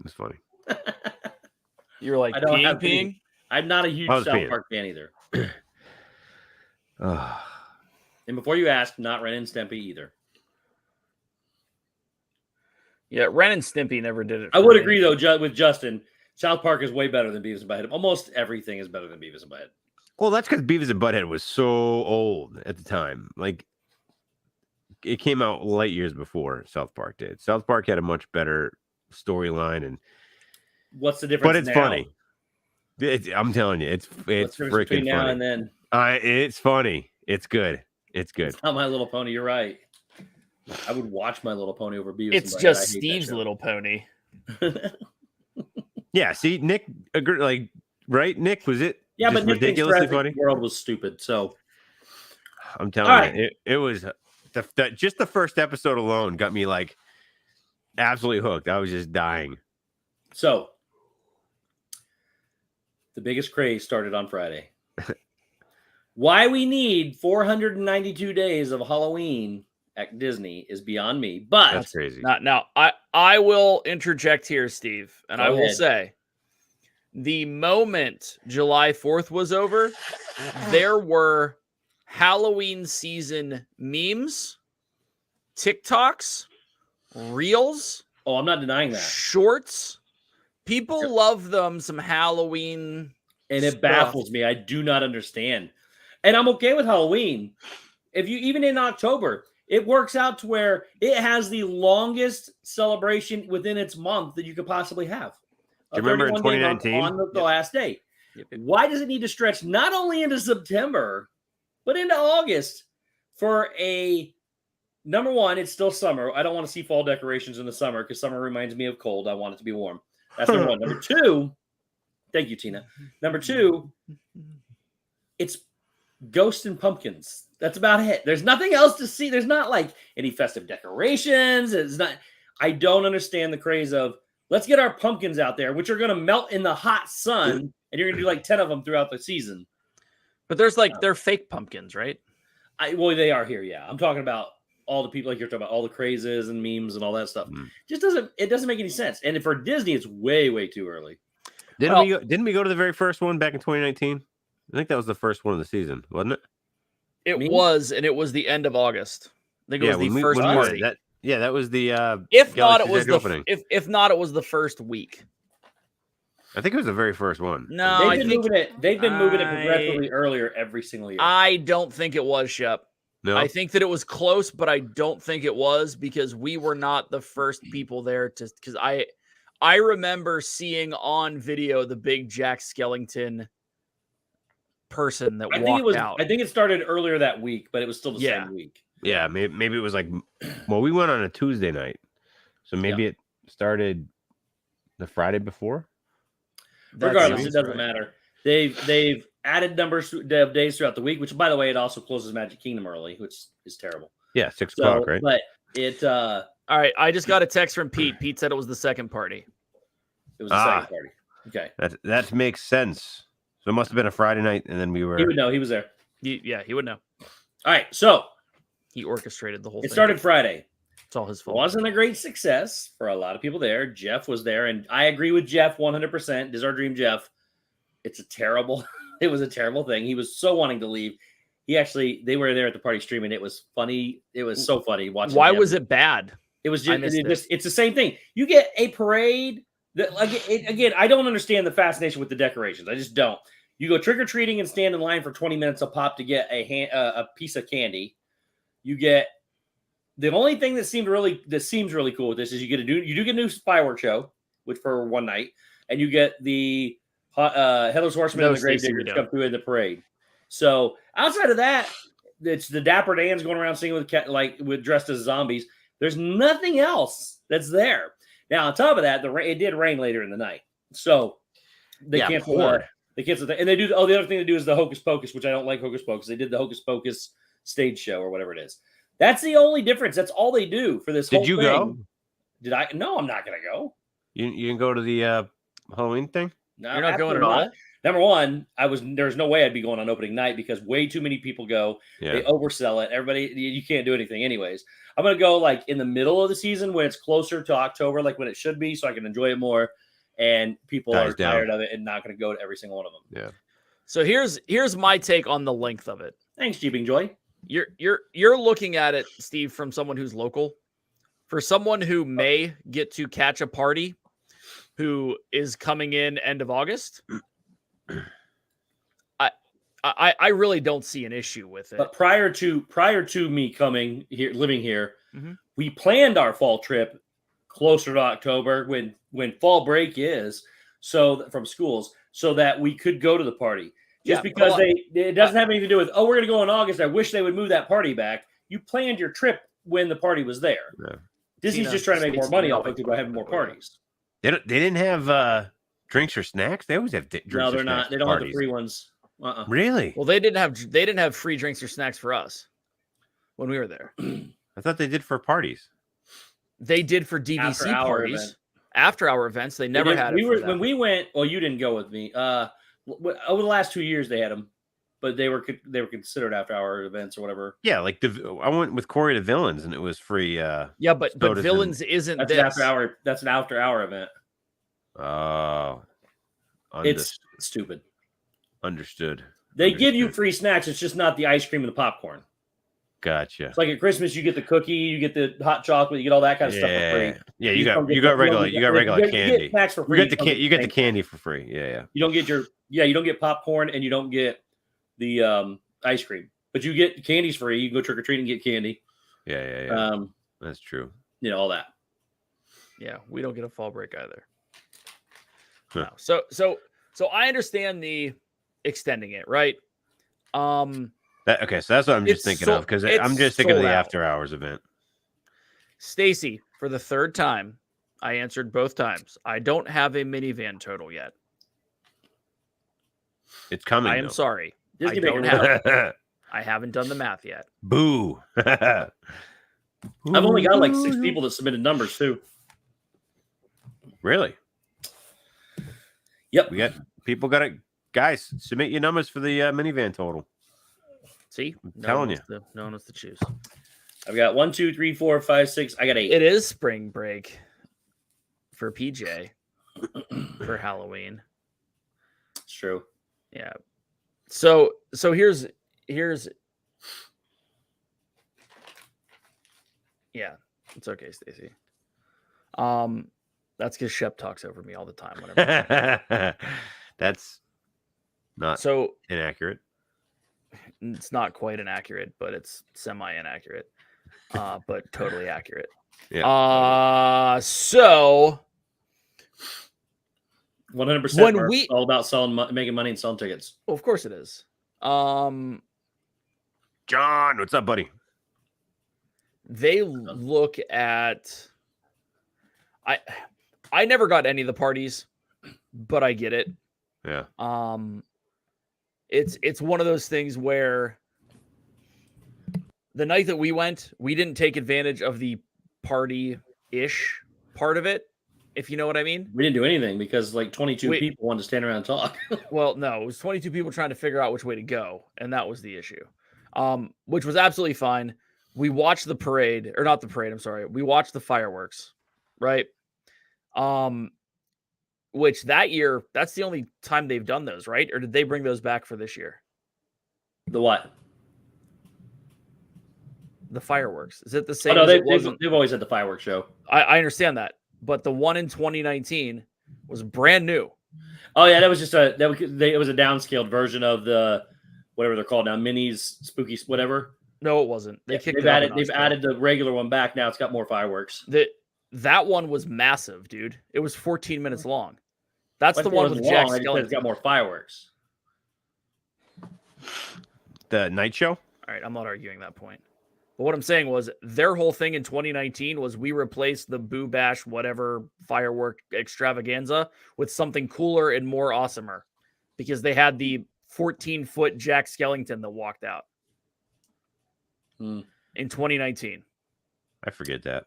funny. You're like I don't have peeing. I'm not a huge I was South peeing. Park fan either. Ah, And before you ask, not Ren and Stimpy either. Yeah, Ren and Stimpy never did it. I for would me. agree though, with Justin. South Park is way better than Beavis and Butt-Head. Almost everything is better than Beavis and Butt-Head. well, that's because Beavis and Butt-Head was so old at the time. Like, it came out light years before South Park did. South Park had a much better storyline, and What's the difference? but it's now? funny. I'm telling you, it's What's the difference freaking between now funny. and then? It's funny. It's good. It's good. It's not My Little Pony. You're right. I would watch My Little Pony over Beavis. It's and Butt-Head. just I hate that Steve's show. Little Pony. Yeah. See, Nick, like, right? Nick, was it? Yeah, just but Nick thinks ridiculously Jurassic funny. World was stupid. So I'm telling All you, right. it was just the first episode alone got me like absolutely hooked. I was just dying. So, the biggest craze started on Friday. Why we need 492 days of Halloween at Disney is beyond me. But That's crazy. Now, I will interject here, Steve, and Go I will ahead. say, the moment July 4th was over, there were Halloween season memes, TikToks, reels, oh, I'm not denying that. shorts. People love them some Halloween. And it stuff. baffles me. I do not understand. And I'm okay with Halloween. If you even in October, it works out to where it has the longest celebration within its month that you could possibly have. Do you remember in 31 day month 2019? on the last day? Yep. Why does it need to stretch not only into September, but into August for a number one? It's still summer. I don't want to see fall decorations in the summer because summer reminds me of cold. I want it to be warm. That's number one. Number two, thank you, Tina. Number two, it's ghosts and pumpkins. That's about it. There's nothing else to see. There's not like any festive decorations. It's not. I don't understand the craze of let's get our pumpkins out there, which are going to melt in the hot sun, and you're going to do like 10 of them throughout the season. But there's like they're fake pumpkins, right? Well, they are here. Yeah, I'm talking about all the people like you're talking about, all the crazes and memes and all that stuff. Just doesn't make any sense. And for Disney, it's way too early. Didn't we go to the very first one back in 2019? I think that was the first one of the season, wasn't it? It Me? was, and it was the end of August. I think it was the when first when we were- party. that was the If not, it Galaxy's was Edge the opening. if not, it was the first week. I think it was the very first one. No, I think They've been moving it I- progressively earlier every single year. I don't think it was, Shep. No, I think that it was close, but I don't think it was because we were not the first people there to. Because I remember seeing on video the big Jack Skellington person that walked out. I think it started earlier that week, but it was still the Yeah. same week. yeah, maybe it was like, well, we went on a Tuesday night, so maybe it started the Friday before. That Regardless, it sounds doesn't right. matter. They've added numbers of days throughout the week, which by the way, it also closes Magic Kingdom early, which is terrible. Yeah, 6 So, o'clock, right? but it All right, I just got a text from Pete. Pete said it was the second party. it was the second party. Okay, That makes sense. So it must have been a Friday night, and then we were. he would know. He was there. Yeah, he would know. All right, so He orchestrated the whole thing. it started Friday. It's all his fault. Wasn't a great success for a lot of people there. Jeff was there, and I agree with Jeff 100%. This is our dream, Jeff. It was a terrible thing. He was so wanting to leave. They were there at the party streaming. It was funny. It was so funny watching. Why was it bad? It was it's the same thing. You get a parade that, again, I don't understand the fascination with the decorations. I just don't. You go trick-or-treating and stand in line for 20 minutes a pop to get a piece of candy. You get the only thing that seems really cool with this is you do get a new fireworks show, which for one night, and you get the Headless Horseman and the Gravediggers come through in the parade. So outside of that, it's the Dapper Dans going around singing with dressed as zombies. There's nothing else that's there. Now on top of that, it did rain later in the night, so they canceled the, and they do. Oh, the other thing they do is the Hocus Pocus, which I don't like Hocus Pocus. They did the Hocus Pocus stage show or whatever it is. That's the only difference. That's all they do for this. Did you thing. go? Did I? No, I'm not going to go. You didn't go to the Halloween thing? No, you're not going at all. Number one, there's no way I'd be going on opening night because way too many people go. Yeah. They oversell it. Everybody, you can't do anything anyways. I'm going to go like in the middle of the season when it's closer to October, like when it should be, so I can enjoy it more. And people are tired of it and not going to go to every single one of them. Yeah. So here's my take on the length of it. Thanks, Jeeping Joy. You're looking at it, Steve, from someone who's local. For someone who may get to catch a party who is coming in end of August, I really don't see an issue with it. But prior to me coming here, living here, we planned our fall trip closer to October when fall break is, so from schools, so that we could go to the party. Because it doesn't have anything to do with, we're going to go in August. I wish they would move that party back. You planned your trip when the party was there. Yeah. Disney's just trying to make more money off of it by having more parties. They didn't have drinks or snacks. They always have drinks. No, they're not. They don't have the free ones. Really? Well, they didn't have free drinks or snacks for us when we were there. I thought they did for parties. They did for DVC parties. After our events, they never had it. When we went. Well, you didn't go with me. Over the last 2 years, they had them, but they were considered after hour events or whatever. Yeah, like I went with Corey to Villains, and it was free. But Villains isn't that's this. An after hour. That's an after hour event. Oh, it's stupid. Understood. They give you free snacks. It's just not the ice cream and the popcorn. Gotcha. It's like at Christmas, you get the cookie, you get the hot chocolate, you get all that kind of stuff for free. Yeah, you got regular candy. Get snacks for free. You get the candy for free. Yeah. You don't get popcorn and you don't get the ice cream, but you get candies free. You can go trick or treat and get candy. Yeah. That's true. All that. Yeah, we don't get a fall break either. Huh. No. So I understand the extending it, right? So that's what I'm just thinking of, because I'm just thinking of the after hours event. Stacy, for the third time, I answered both times. I don't have a minivan total yet. It's coming. I am sorry. I don't have it. I haven't done the math yet. Boo. I've only got like 6 people that submitted numbers too. Really? Yep. We got people got it. Guys, submit your numbers for the minivan total. See, telling you, no one wants to choose. I've got 1, 2, 3, 4, 5, 6. I got 8. It is spring break for PJ for Halloween. It's true. Yeah. So here's. Yeah, it's okay, Stacy. That's because Shep talks over me all the time. Whenever that's not so inaccurate. It's not quite inaccurate, but it's semi-inaccurate, but totally accurate. Yeah. So 100%. When we all about making money and selling tickets. Well, of course it is. John, what's up, buddy? They look at. I never got any of the parties, but I get it. Yeah. It's one of those things where the night that we went, we didn't take advantage of the party-ish part of it, if you know what I mean. We didn't do anything because like 22 people wanted to stand around and talk. Well, no, it was 22 people trying to figure out which way to go, and that was the issue, which was absolutely fine. we watched the parade, or not the parade, I'm sorry. We watched the fireworks, right? Which that year, that's the only time they've done those, right? Or did they bring those back for this year? The what? The fireworks. Is it the Oh, same no, as it wasn't? they've always had the fireworks show. I understand that. But the one in 2019 was brand new. Oh yeah, that was just it was a downscaled version of the whatever they're called now, minis, spooky, whatever. No, it wasn't. They've added the regular one back. Now it's got more fireworks. That one was massive, dude. It was 14 minutes long. That's the one with Jack Jack Skellington. It's got more fireworks. The night show? All right, I'm not arguing that point. But what I'm saying was their whole thing in 2019 was we replaced the Boo Bash whatever firework extravaganza with something cooler and more awesomer because they had the 14-foot Jack Skellington that walked out in 2019. I forget that.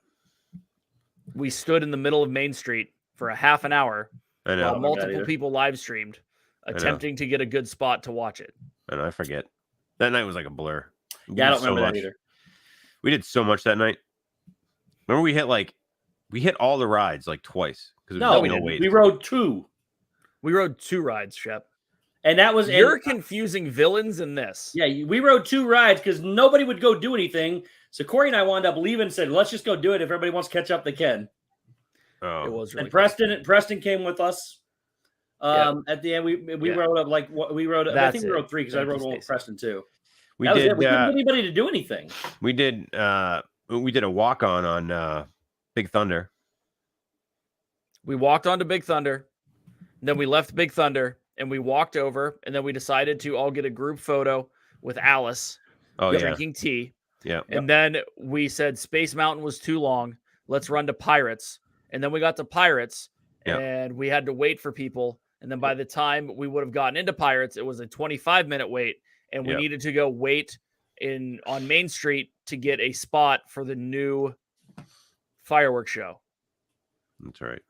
We stood in the middle of Main Street for a half an hour I know. while multiple people live streamed, attempting to get a good spot to watch it. I know. I forget. That night was like a blur. Yeah, I don't remember that either. We did so much that night. Remember we hit all the rides like twice because No, we rode 2. We rode 2 rides, Shep. And that was You're confusing villains in this. Yeah, we rode 2 rides because nobody would go do anything. So Corey and I wound up leaving and said, let's just go do it. If everybody wants to catch up, they can. It was really and Preston came with us. At the end, we rode up we rode. I think we rode 3 because I rode one with Preston too. We didn't get anybody to do anything. We did a walk on Big Thunder. We walked onto Big Thunder, then we left Big Thunder and we walked over, and then we decided to all get a group photo with Alice drinking tea. Yeah. And then we said Space Mountain was too long. Let's run to Pirates. And then we got to Pirates and we had to wait for people. And then by the time we would have gotten into Pirates, it was a 25-minute wait. And we needed to go wait on Main Street to get a spot for the new fireworks show. That's right.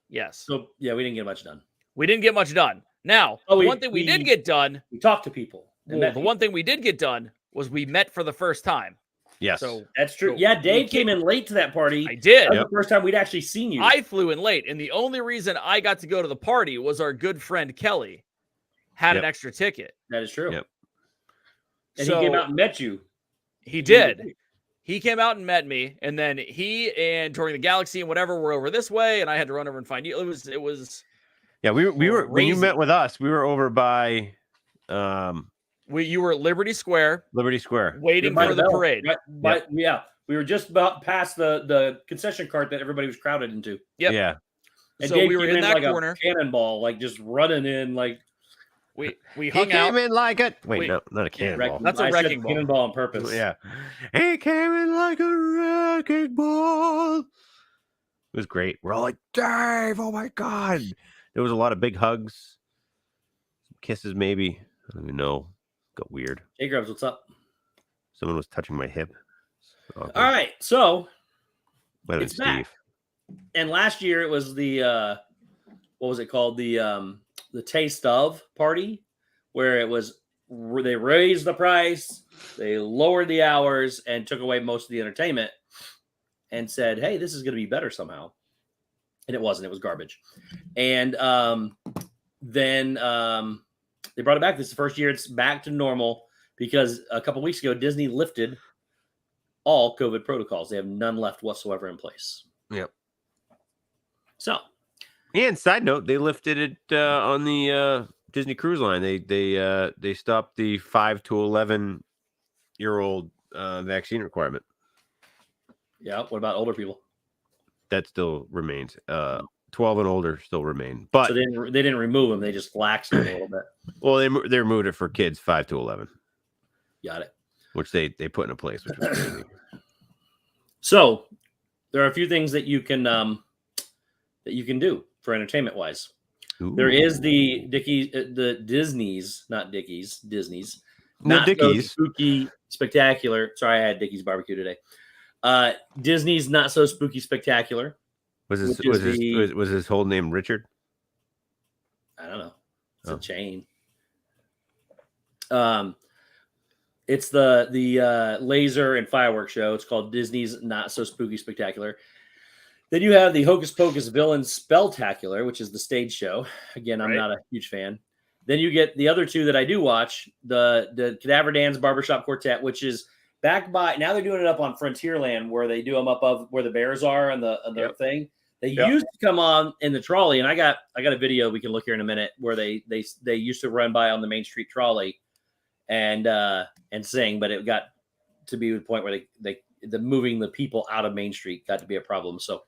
Yes. So we didn't get much done. We didn't get much done. Now, one thing we did get done. We talked to people. One thing we did get done was we met for the first time. Yes. So that's true. Yeah, Dave came in late to that party. I did. That was the first time we'd actually seen you. I flew in late, and the only reason I got to go to the party was our good friend Kelly had an extra ticket. That is true. Yep. And he came out and met you. He did. He came out and met me, and then he and Touring the Galaxy and whatever were over this way, and I had to run over and find you. It was. Yeah, we were when you met with us. We were over by. You were at Liberty Square. Waiting for the parade. We were just about past the concession cart that everybody was crowded into. Yep. Yeah. And so Dave we were in that corner. A cannonball, like just running in, like we hung out. He came in like a no, not a cannonball. That's a wrecking ball. Cannonball on purpose. Yeah. He came in like a wrecking ball. It was great. We're all like, Dave, oh my God. There was a lot of big hugs. Some kisses, maybe. I don't even know. Got weird. Hey, Grubbs, what's up? Someone was touching my hip. All right, so it's Steve. Back. And last year it was the what was it called? The Taste of party, where it was they raised the price, they lowered the hours, and took away most of the entertainment, and said, "Hey, this is going to be better somehow." And it wasn't. It was garbage. And then they brought it back. This is the first year it's back to normal because a couple weeks ago Disney lifted all COVID protocols. They have none left whatsoever in place. Yep. So, and side note, they lifted it on the Disney Cruise Line. They stopped the 5 to 11-year-old vaccine requirement. Yeah. What about older people? That still remains. 12 and older still remain, but so they didn't remove them. They just laxed it a little bit. Well, they removed it for kids 5 to 11. Got it. Which they put in place, which was crazy. So there are a few things that you can do for entertainment wise. There is the Disney's, not Dickies, Disney's. No, Dickies. So spooky spectacular. Sorry, I had Dickies barbecue today. Disney's Not So Spooky Spectacular. Was his whole name Richard? I don't know. It's a chain. It's the laser and fireworks show. It's called Disney's Not So Spooky Spectacular. Then you have the Hocus Pocus Villain Spelltacular, which is the stage show. Again, I'm not a huge fan. Then you get the other two that I do watch, the Cadaver Dans Barbershop Quartet, which is back by, now they're doing it up on Frontierland where they do them up of where the bears are on the thing. They used to come on in the trolley, and I got a video we can look here in a minute where they used to run by on the Main Street trolley and sing, but it got to be the point where the moving the people out of Main Street got to be a problem. So,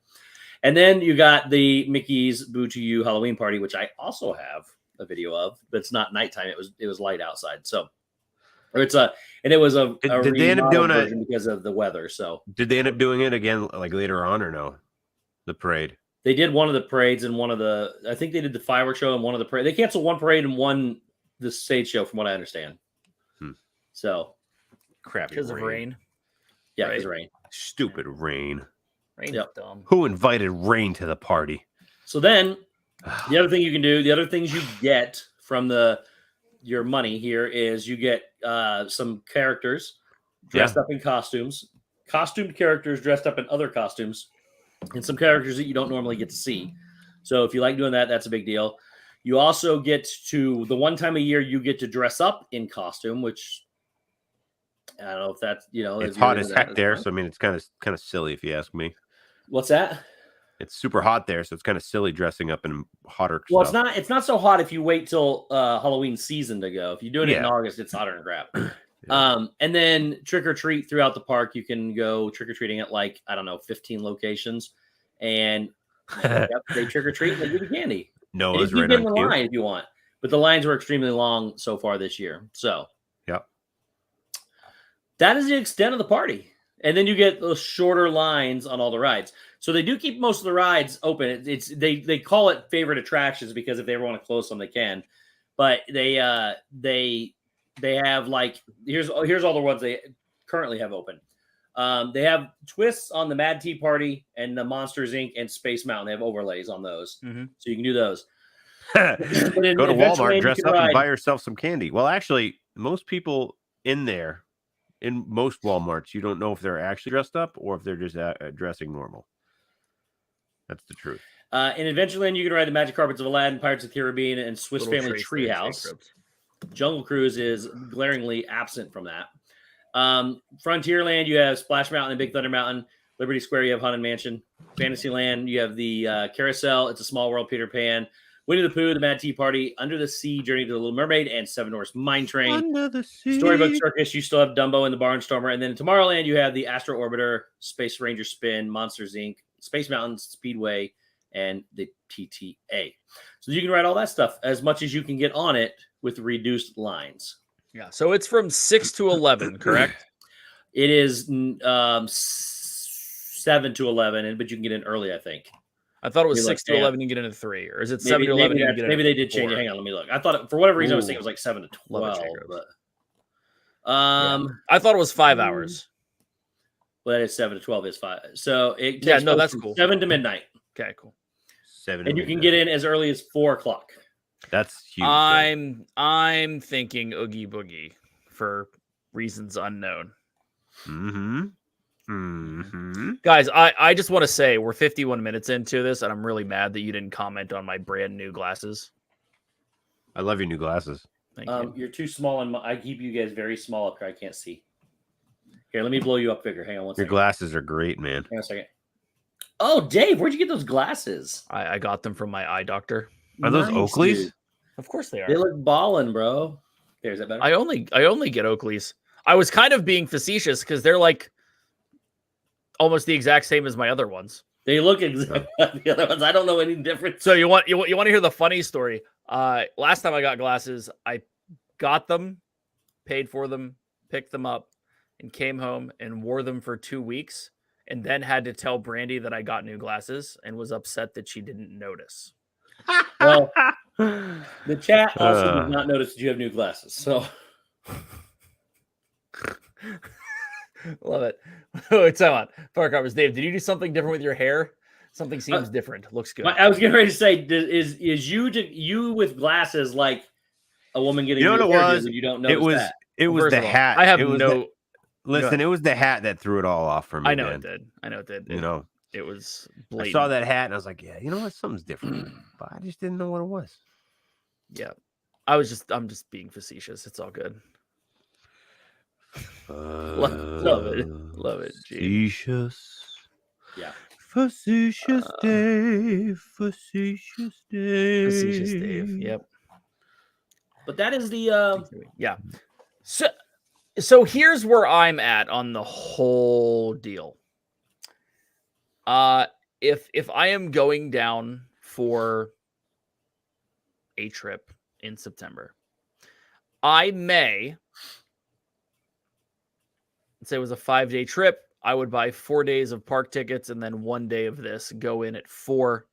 and then you got the Mickey's Boo to You Halloween Party, which I also have a video of, but it's not nighttime. It was light outside. So it was a did they end up doing version because of the weather. So did they end up doing it again like later on or no? The parade. They did one of the parades and I think they did the fireworks show and one of the parade. They canceled one parade and the stage show from what I understand. So crappy because of rain. Yeah, because of rain. Stupid rain. Rain's dumb. Who invited rain to the party? So then the other thing you can do, the other things you get from your money here is you get some characters dressed up in costumes, costumed characters dressed up in other costumes, and some characters that you don't normally get to see. So if you like doing that, that's a big deal. You also get to the one time a year you get to dress up in costume, which I don't know if that's it's hot as heck there. So I mean, it's kind of silly if you ask me. What's that? It's super hot there, so it's kind of silly dressing up in hotter Well, stuff. it's not so hot if you wait till Halloween season to go. If you do it in August, it's hotter than crap. And then trick or treat throughout the park. You can go trick or treating at 15 locations, and they trick or treat and they give you candy. No, and you can get in the line if you want, but the lines were extremely long so far this year. So, that is the extent of the party. And then you get those shorter lines on all the rides. So they do keep most of the rides open. They call it favorite attractions because if they ever want to close them, they can. But they have here's all the ones they currently have open. They have twists on the Mad Tea Party and the Monsters Inc. and Space Mountain. They have overlays on those, so you can do those. Go to Walmart, dress up, and buy yourself some candy. Well, actually, most people in there. In most Walmarts, you don't know if they're actually dressed up or if they're just dressing normal. That's the truth. In Adventureland, you can ride the Magic Carpets of Aladdin, Pirates of the Caribbean, and Swiss Family Treehouse. Jungle Cruise is glaringly absent from that. Frontierland, you have Splash Mountain and Big Thunder Mountain. Liberty Square, you have Haunted Mansion. Fantasyland, you have the Carousel. It's a Small World, Peter Pan. Winnie the Pooh, the Mad Tea Party, Under the Sea, Journey to the Little Mermaid, and Seven Dwarfs Mine Train. Under the Sea. Storybook Circus, you still have Dumbo and the Barnstormer. And then in Tomorrowland, you have the Astro Orbiter, Space Ranger Spin, Monsters, Inc., Space Mountain, Speedway, and the TTA. So you can ride all that stuff as much as you can get on it with reduced lines. Yeah, so it's from 6 to 11, correct? It is 7 to 11, but you can get in early, I think. I thought it was 6 to 11 you get into 3, or is it 7 to 11 you get maybe they did change it. Hang on, let me look. I thought for whatever reason I was thinking it was like 7 to 12. But, I thought it was 5 hours. Well, that is 7 to 12 is 5. So it takes that's cool. 7 to midnight. Okay, cool. 7 and you can get in as early as 4 o'clock. That's huge. I'm thinking Oogie Boogie for reasons unknown. Guys, I just want to say we're 51 minutes into this, and I'm really mad that you didn't comment on my brand new glasses. I love your new glasses. Thank you. You're too small, and I keep you guys very small up here. I can't see. Here, let me blow you up bigger. Hang on one second. Your glasses are great, man. Hang on a second. Oh, Dave, where'd you get those glasses? I got them from my eye doctor. Are those Oakleys? Dude. Of course they are. They look ballin', bro. Is that better? I only get Oakleys. I was kind of being facetious because they're like almost the exact same as my other ones. They look exactly like the other ones. I don't know any difference. So you want to hear the funny story? Last time I got glasses, I got them, paid for them, picked them up, and came home and wore them for 2 weeks, and then had to tell Brandy that I got new glasses and was upset that she didn't notice. Well, the chat also did not notice that you have new glasses. So love it. Wait, time on. Park Hoppers, Dave, did you do something different with your hair? Something seems different. Looks good. I was getting ready to say, is you with glasses like a woman getting? You know what it was? You don't notice that. It was First the of all, hat. I have It was no. listen, it was the hat that threw it all off for me. I know man. it did. I know it did. You know, It was I blatant. saw that hat and I was like, yeah, you know what? Something's different. But I just didn't know what it was. Yeah, I'm just being facetious. It's all good. Love it, Gene. Facetious. Yeah. Facetious Dave. Facetious Dave. Facetious Dave. Yep. But that is the Yeah. So here's where I'm at on the whole deal. If I am going down for a trip in September, I may, let's say it was a 5-day trip, I would buy 4 days of park tickets and then 1 day of this, go in at 4,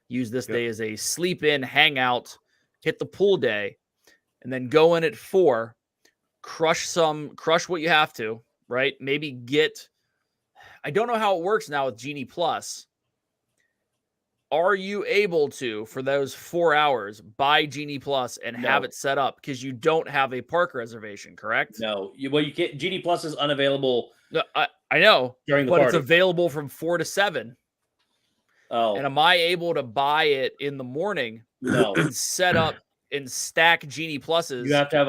use this day as a sleep in, hang out, hit the pool day, and then go in at 4, crush what you have to, right? Maybe get, I don't know how it works now with Genie Plus. Are you able to, for those 4 hours, buy Genie Plus and have it set up? Because you don't have a park reservation, correct? No. You can't. Genie Plus is unavailable. No, I know, during the but party. it's available from 4 to 7. Oh. And am I able to buy it in the morning? No. And set up and stack Genie Pluses? You have to have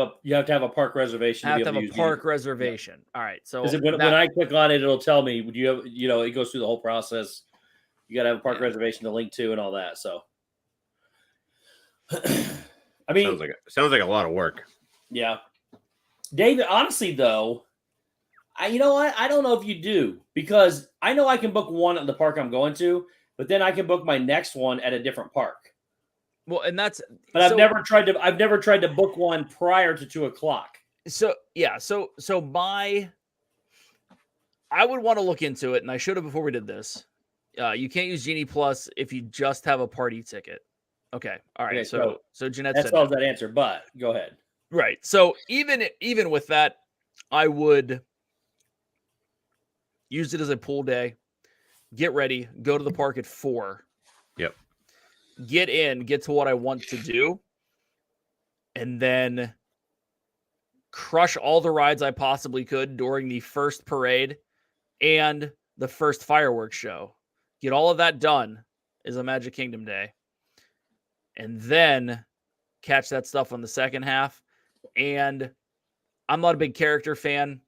a park reservation. Have to have a park reservation. All right. So when I click on it, it'll tell me. Would you have? It goes through the whole process. You got to have a park reservation to link to and all that. So, I mean, sounds like a lot of work. Yeah, David. Honestly, though, you know what? I don't know if you do, because I know I can book one at the park I'm going to, but then I can book my next one at a different park. Well, and that's. But I've never tried to book one prior to 2:00. So yeah, so I would want to look into it, and I should have before we did this. You can't use Genie Plus if you just have a party ticket. Okay, all right. Okay, so Jeanette that said solves that answer. But go ahead. Right. So even with that, I would use it as a pool day. Get ready, go to the park at 4. Yep. Get to what I want to do, and then crush all the rides I possibly could during the first parade and the first fireworks show. Get all of that done is a Magic Kingdom day. And then catch that stuff on the second half. And I'm not a big character fan.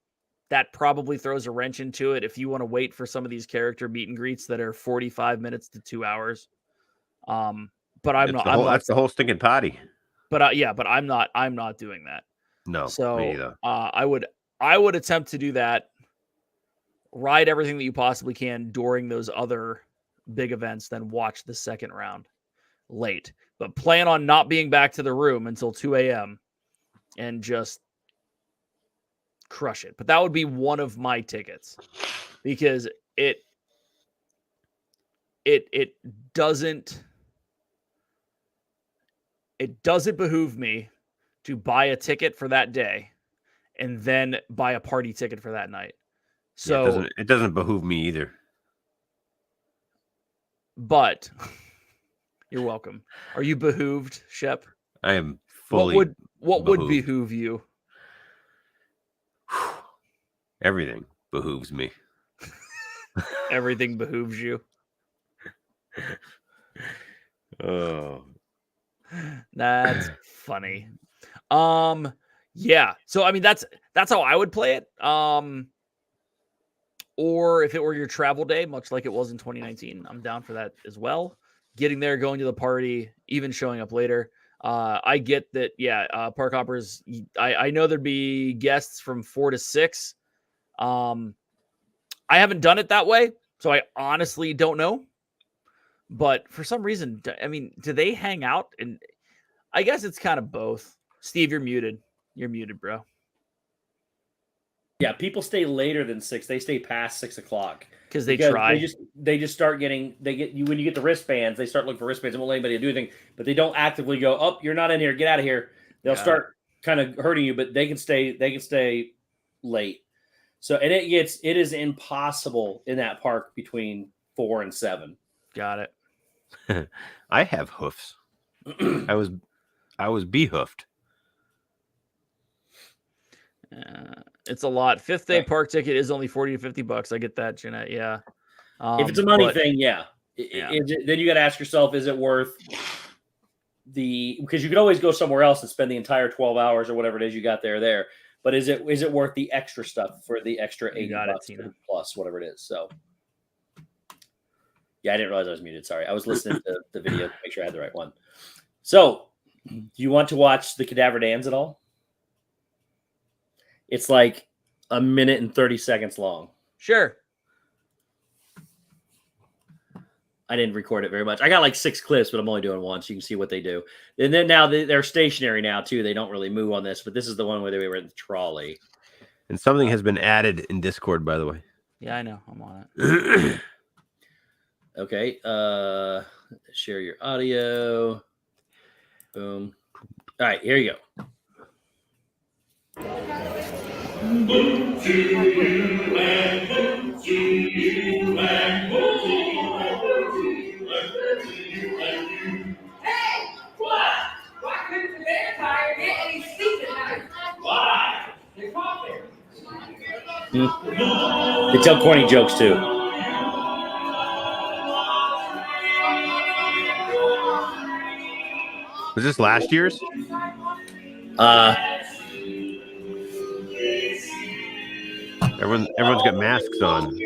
That probably throws a wrench into it if you want to wait for some of these character meet and greets that are 45 minutes to 2 hours. But that's the whole stinking party. But I'm not doing that. No. So me either. I would attempt to do that. Ride everything that you possibly can during those other big events, then watch the second round late. But plan on not being back to the room until 2 a.m. and just crush it. But that would be one of my tickets, because it doesn't behoove me to buy a ticket for that day and then buy a party ticket for that night. So it doesn't behoove me either. But you're welcome. Are you behooved, Shep? I am fully. What would behoove you? Everything behooves me. Everything behooves you. Oh, that's funny. Yeah. So I mean, that's how I would play it. Or if it were your travel day, much like it was in 2019, I'm down for that as well. Getting there, going to the party, even showing up later. I get that. Yeah. Park hoppers. I know there'd be guests from 4 to 6. I haven't done it that way, so I honestly don't know. But for some reason, I mean, do they hang out? And I guess it's kind of both. Steve, you're muted. You're muted, bro. Yeah, people stay later than 6. They stay past 6 o'clock because they try. They just start getting. They get you when you get the wristbands. They start looking for wristbands. They won't let anybody do anything, but they don't actively go, "Oh, you're not in here. Get out of here." They'll start kind of hurting you, but they can stay. They can stay late. So and it is impossible in that park between 4 and 7. Got it. I have hoofs. I was behoofed. It's a lot. 5th day park ticket is only $40 to $50. I get that, Jeanette. Yeah. If it's a money thing, yeah. Then you got to ask yourself, is it worth because you could always go somewhere else and spend the entire 12 hours or whatever it is you got there. But is it worth the extra stuff for the extra $80 plus whatever it is? So yeah, I didn't realize I was muted. Sorry. I was listening to the video to make sure I had the right one. So do you want to watch the Cadaver Dans at all? It's like a minute and 30 seconds long. Sure. I didn't record it very much. I got like 6 clips, but I'm only doing one, so you can see what they do. And then now they're stationary now too. They don't really move on this, but this is the one where they were in the trolley. And something has been added in Discord, by the way. Yeah, I know. I'm on it. Okay. Share your audio. Boom. All right, here you go. Why couldn't the vampire get any sleep tonight? Why? They caught him. They tell corny jokes too. Was this last year's? Everyone's got masks on.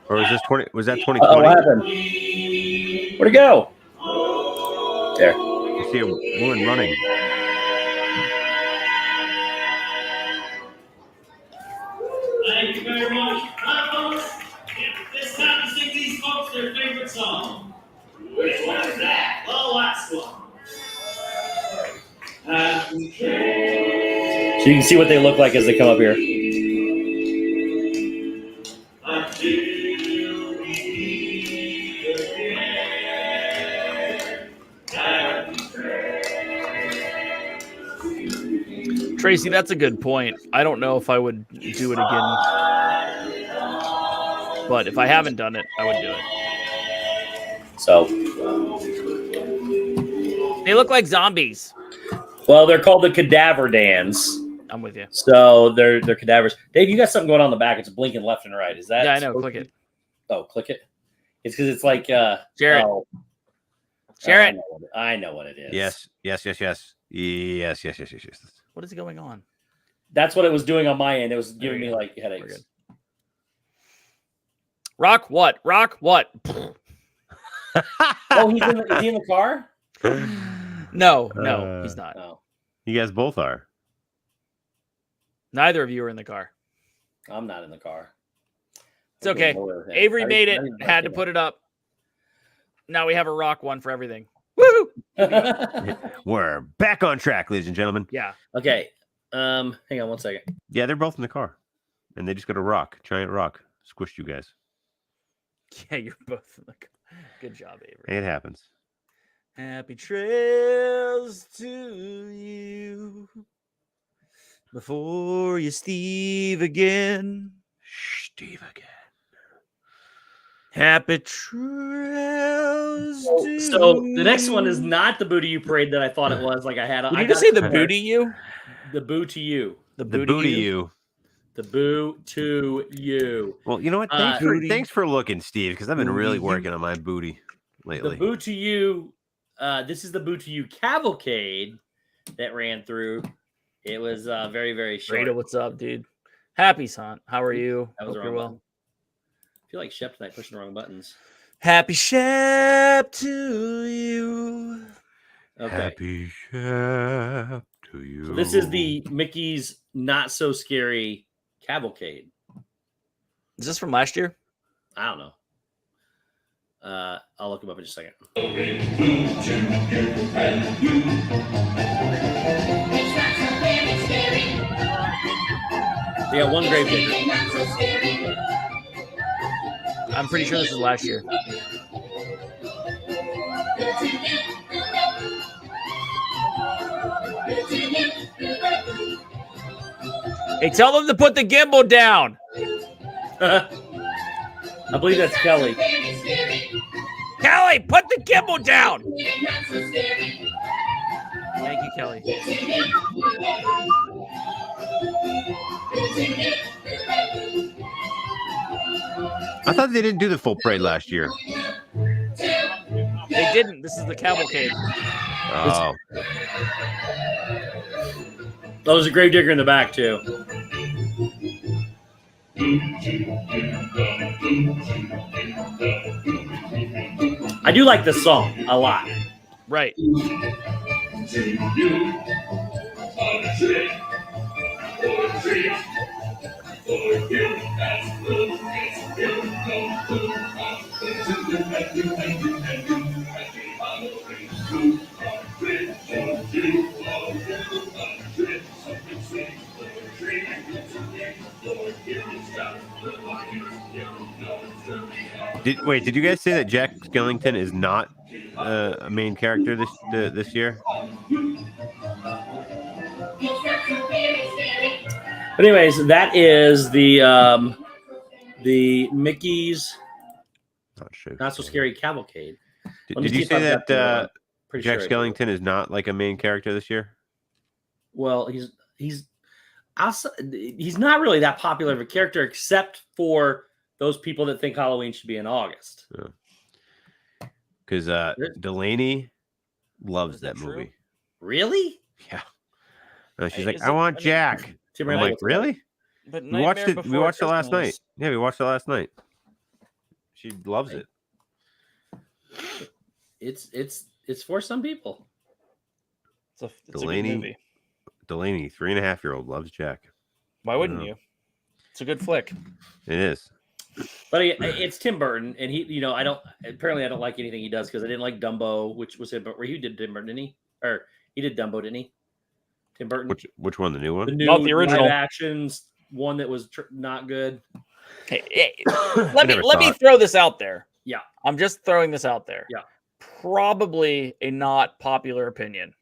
Or was this 20? Was that 2020? What happened? Where'd it go? There. You see a woman running. Thank you very much. Folks, it's time to sing these folks their favorite song. Which one is that? The last one. So you can see what they look like as they come up here. Tracy, that's a good point. I don't know if I would do it again. But if I haven't done it, I would do it. So they look like zombies. Well, they're called the Cadaver Dans. I'm with you. So they're cadavers. Dave, you got something going on in the back. It's blinking left and right. Is that? Yeah, I know. Click it. Oh, click it. It's because it's like share it. Oh, share it. I know what it is. Yes. What is going on? That's what it was doing on my end. It was giving me like headaches. Rock what? Rock what? Oh, is he in the car? No, he's not. No. You guys both are. Neither of you are in the car. I'm not in the car. It's okay. Avery made it. Had to put it up. Now we have a rock one for everything. Woo! We're back on track, ladies and gentlemen. Yeah. Okay. Hang on 1 second. Yeah, they're both in the car. And they just got a rock. Giant rock. Squished you guys. Yeah, you're both in the car. Good job, Avery. It happens. Happy trails to you. Before you Steve again. Steve again. Happy trails to So the next one is not the Boo to You parade that I thought it was. Like I had. Did you just say the Boo to You? The Boo to You. The Boo to You. The Boo to You. Well, you know what? Thanks for looking, Steve, because I've been really working on my booty lately. The Boo to You. This is the Boo to You cavalcade that ran through. It was very, very short. Rita, what's up, dude? Happy son. How are you? That was Hope the you're wrong well. button. I feel like Shep tonight pushing the wrong buttons. Happy Shep to you. Okay. Happy Shep to you. So this is the Mickey's Not So Scary cavalcade. Is this from last year? I don't know. I'll look him up in just a second. They got one grave digger. I'm pretty sure this is last year. Hey, tell them to put the gimbal down. I believe that's Kelly. Kelly, put the gimbal down. Thank you, Kelly. I thought they didn't do the full parade last year. They didn't. This is the cavalcade. Oh, Oh, there's a grave digger in the back too. I do like this song a lot. Right. Did you guys say that Jack Skellington is not a main character this year? But anyways, that is the Mickey's Not So Scary Cavalcade. Did you say that Jack sure Skellington is not like a main character this year? Well, he's not really that popular of a character, except for those people that think Halloween should be in August. Because Delaney loves that true? movie. Really? Yeah. She's like, I want Jack. I'm like, really? But We watched it. We watched it last night. Yeah, we watched it last night. She loves it. It's for some people. It's a good movie. Delaney, 3.5-year-old, loves Jack. Why wouldn't you? It's a good flick. It is. But it's Tim Burton, and he, I don't like anything he does because I didn't like Dumbo, which was him, but where he did Tim Burton, didn't he? Or he did Dumbo, didn't he? Tim Burton. Which one? The new one? Not the original. Live actions one that was not good. Hey, let me throw this out there. Yeah, I'm just throwing this out there. Yeah, probably a not popular opinion.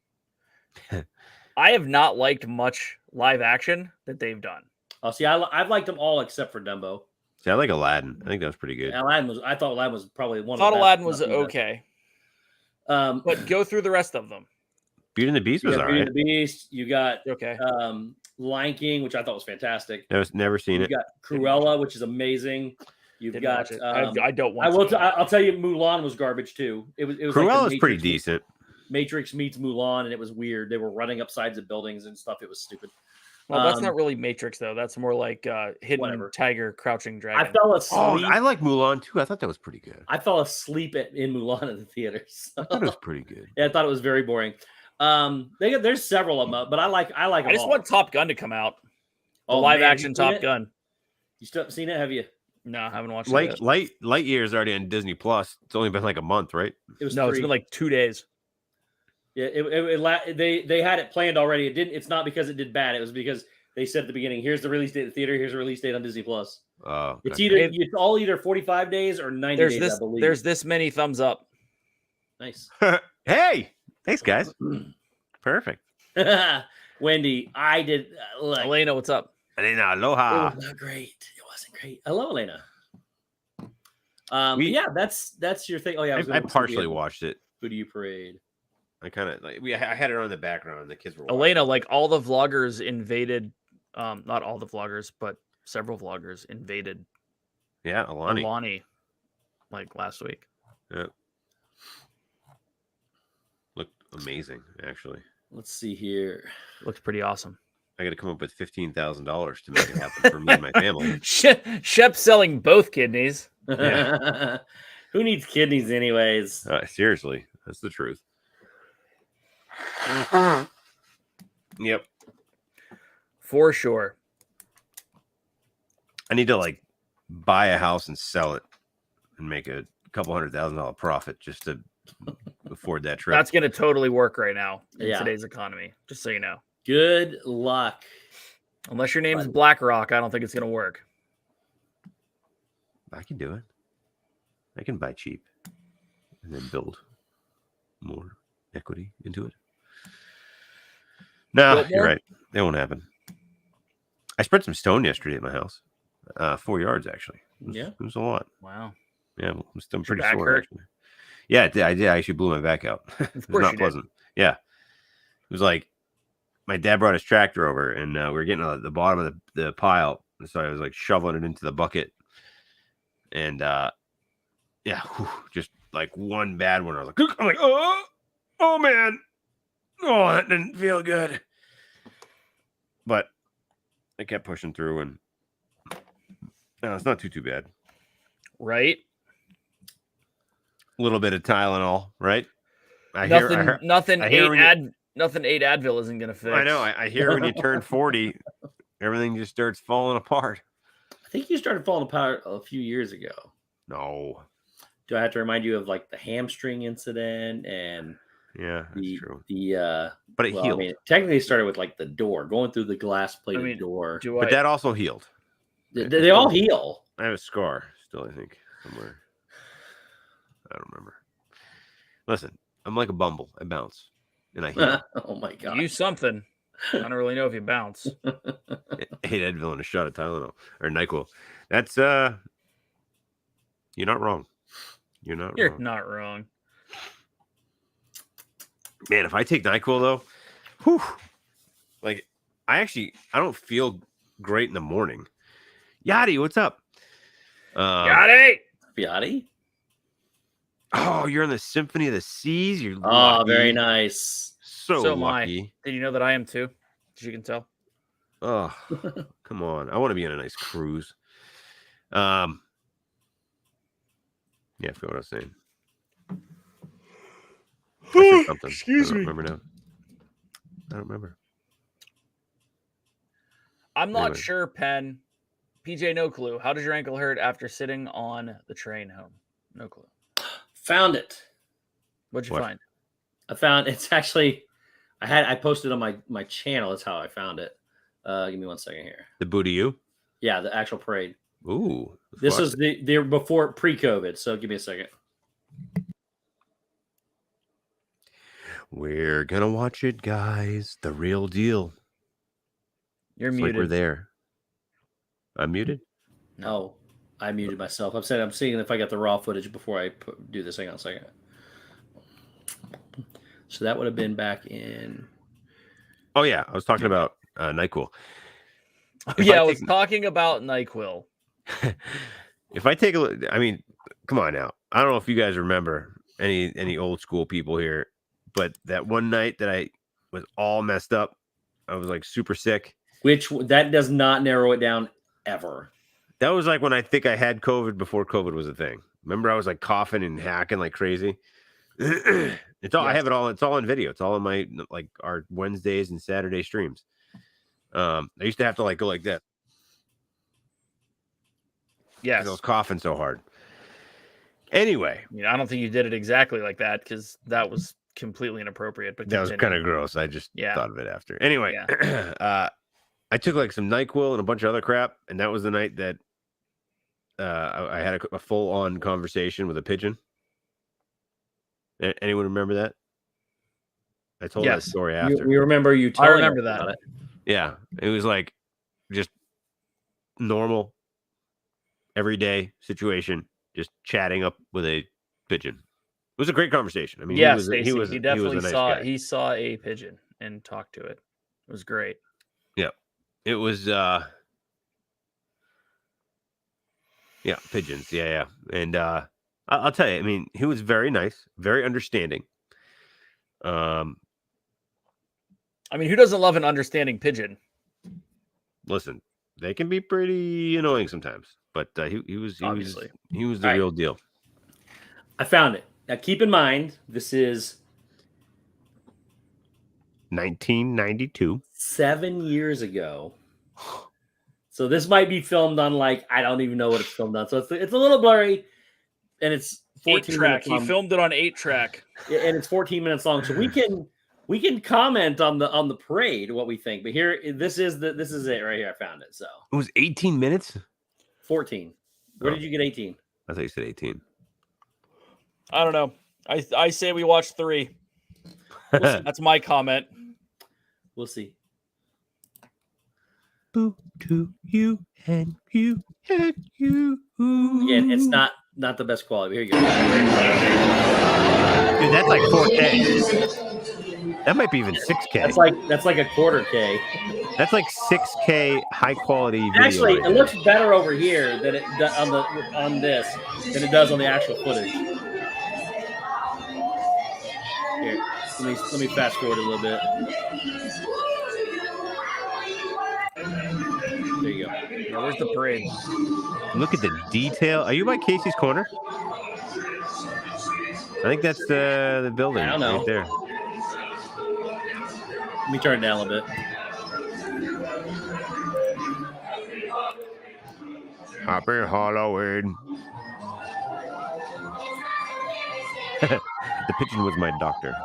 I have not liked much live action that they've done. Oh, see, I've liked them all except for Dumbo. See, I like Aladdin. I think that was pretty good. I thought Aladdin was probably one. I thought of the Aladdin best, was okay. But go through the rest of them. Beauty and the Beast was all Beauty right. and the Beast. You got okay. Lion King, which I thought was fantastic. Never seen it. You got Cruella, which is amazing. You've got. I don't want. I'll tell you, Mulan was garbage too. It was. Cruella like was pretty decent. Matrix meets Mulan, and it was weird. They were running up sides of buildings and stuff. It was stupid. Well, that's not really Matrix though. That's more like Hidden Tiger, Crouching Dragon. I fell asleep. Oh, I like Mulan too. I thought that was pretty good. I fell asleep in Mulan at the theaters. I thought it was pretty good. Yeah, I thought it was very boring. There's several of them, but I like. I just want Top Gun to come out. Live action Top Gun. You still haven't seen it? Have you? No, I haven't watched it. Lightyear is already on Disney Plus. It's only been like a month, right? It's been like 2 days. Yeah, they had it planned already. It didn't. It's not because it did bad. It was because they said at the beginning, "Here's the release date of the theater. Here's the release date on Disney Plus." Oh, okay. It's all either 45 days or 90 days. I believe there's this many thumbs up. Nice. Hey, thanks, guys. Perfect. Wendy, I did. Elena, what's up? Elena, aloha. It was not great. It wasn't great. Hello, Elena. Yeah, that's your thing. Oh yeah, I partially watched it. Who do you parade? I kind of I had it on in the background, and the kids were watching. Elena, like all the vloggers invaded. Not all the vloggers, but several vloggers invaded. Yeah, Alani, like last week. Yeah, looked amazing, actually. Let's see here. Looks pretty awesome. I got to come up with $15,000 to make it happen for me and my family. Shep selling both kidneys. Yeah. Who needs kidneys, anyways? Seriously, that's the truth. Yep, for sure. I need to buy a house and sell it and make a couple $100,000 profit just to afford that trip. That's going to totally work right now in today's economy. Just so you know. Good luck. Unless your name's BlackRock, I don't think it's going to work. I can do it. I can buy cheap and then build more equity into it. No, you're right. That won't happen. I spread some stone yesterday at my house. 4 yards, actually. It was a lot. Wow. Yeah, I'm pretty sore, actually. Yeah, I did. I actually blew my back out. It was not pleasant. Yeah. It was like my dad brought his tractor over, and we were getting to the bottom of the pile, and so I was like shoveling it into the bucket, and just like one bad one. I was like, I'm like, oh man, oh, that didn't feel good, but I kept pushing through, and no, it's not too bad. Right. A little bit of Tylenol, right? Nothing 8 Advil isn't gonna fix. I know. I hear when you turn 40, everything just starts falling apart. I think you started falling apart a few years ago. No. Do I have to remind you of like the hamstring incident and Yeah, that's true. But it healed. I mean, it technically started with like the door, going through the glass plated door. But that also healed. They all heal. I have a scar still, I think, somewhere. I don't remember. Listen, I'm like a bumble. I bounce. And I heal. Oh my god. You something. I don't really know if you bounce. 8 Advil and a shot of Tylenol or NyQuil. That's you're not wrong. You're not wrong. Man, if I take NyQuil though, whew, like I don't feel great in the morning. Yachty, what's up? Yachty? Oh, you're in the Symphony of the Seas. You're lucky. Very nice. So lucky. Am I. Did you know that I am too? As you can tell. Oh, come on. I want to be on a nice cruise. Yeah, I forgot what I was saying. Excuse me. I don't remember now. I don't remember. I'm not sure, Penn. PJ, no clue. How does your ankle hurt after sitting on the train home? No clue. Found it. What'd you find? I found it's actually I posted on my channel. That's how I found it. Give me 1 second here. The booty you? Yeah, the actual parade. Ooh. This is the before pre-COVID, so give me a second. We're gonna watch it, guys. The real deal. You're it's muted. Like we're there. I'm muted? No, I muted myself. I'm seeing if I got the raw footage before I do this. Hang on a second. So that would have been back in. Oh yeah, I was talking about NyQuil. I was talking about NyQuil. If I take a look, I mean, come on now. I don't know if you guys remember any old school people here, but that one night that I was all messed up, I was like super sick. Which that does not narrow it down ever. That was like when I think I had COVID before COVID was a thing. Remember, I was like coughing and hacking like crazy. It's all. Yes. I have it all. It's all on video. It's all in my like our Wednesdays and Saturday streams. I used to have to like go like that. Yes, I was coughing so hard. Anyway, I don't think you did it exactly like that because that was completely inappropriate. But that was kind of gross. I just thought of it after. Anyway, I took like some NyQuil and a bunch of other crap, and that was the night that I had a full-on conversation with a pigeon. Anyone remember that? I told that story after. We remember you telling I remember that. About it. Yeah, it was like just normal, everyday situation, just chatting up with a pigeon. It was a great conversation. I mean, he definitely saw a pigeon and talked to it. It was great. Yeah, it was. Pigeons. Yeah, and I'll tell you. I mean, he was very nice, very understanding. I mean, who doesn't love an understanding pigeon? Listen, they can be pretty annoying sometimes, but he was the real deal. I found it. Now, keep in mind, this is 1992, 7 years ago. So this might be filmed on I don't even know what it's filmed on. So it's a little blurry, and it's 14 minutes long. He filmed it on 8-track, and it's 14 minutes long. So we can comment on the parade what we think. But here, this is it right here. I found it. So it was 18 minutes. 14. Where did you get 18? I thought you said 18. I don't know. I say we watch 3. That's my comment. We'll see. Boo to you and you and you. Again, it's not the best quality. Here you go. Dude, that's like 4K. That might be even 6K. That's like a quarter K. That's like 6K high quality video. Actually, right it there. looks better over here than on this than it does on the actual footage. Here, let me fast forward a little bit. There you go. Yeah, where's the parade? Look at the detail. Are you by Casey's Corner? I think that's the building I don't know. right there. Let me turn it down a little bit. Happy Halloween. The pigeon was my doctor.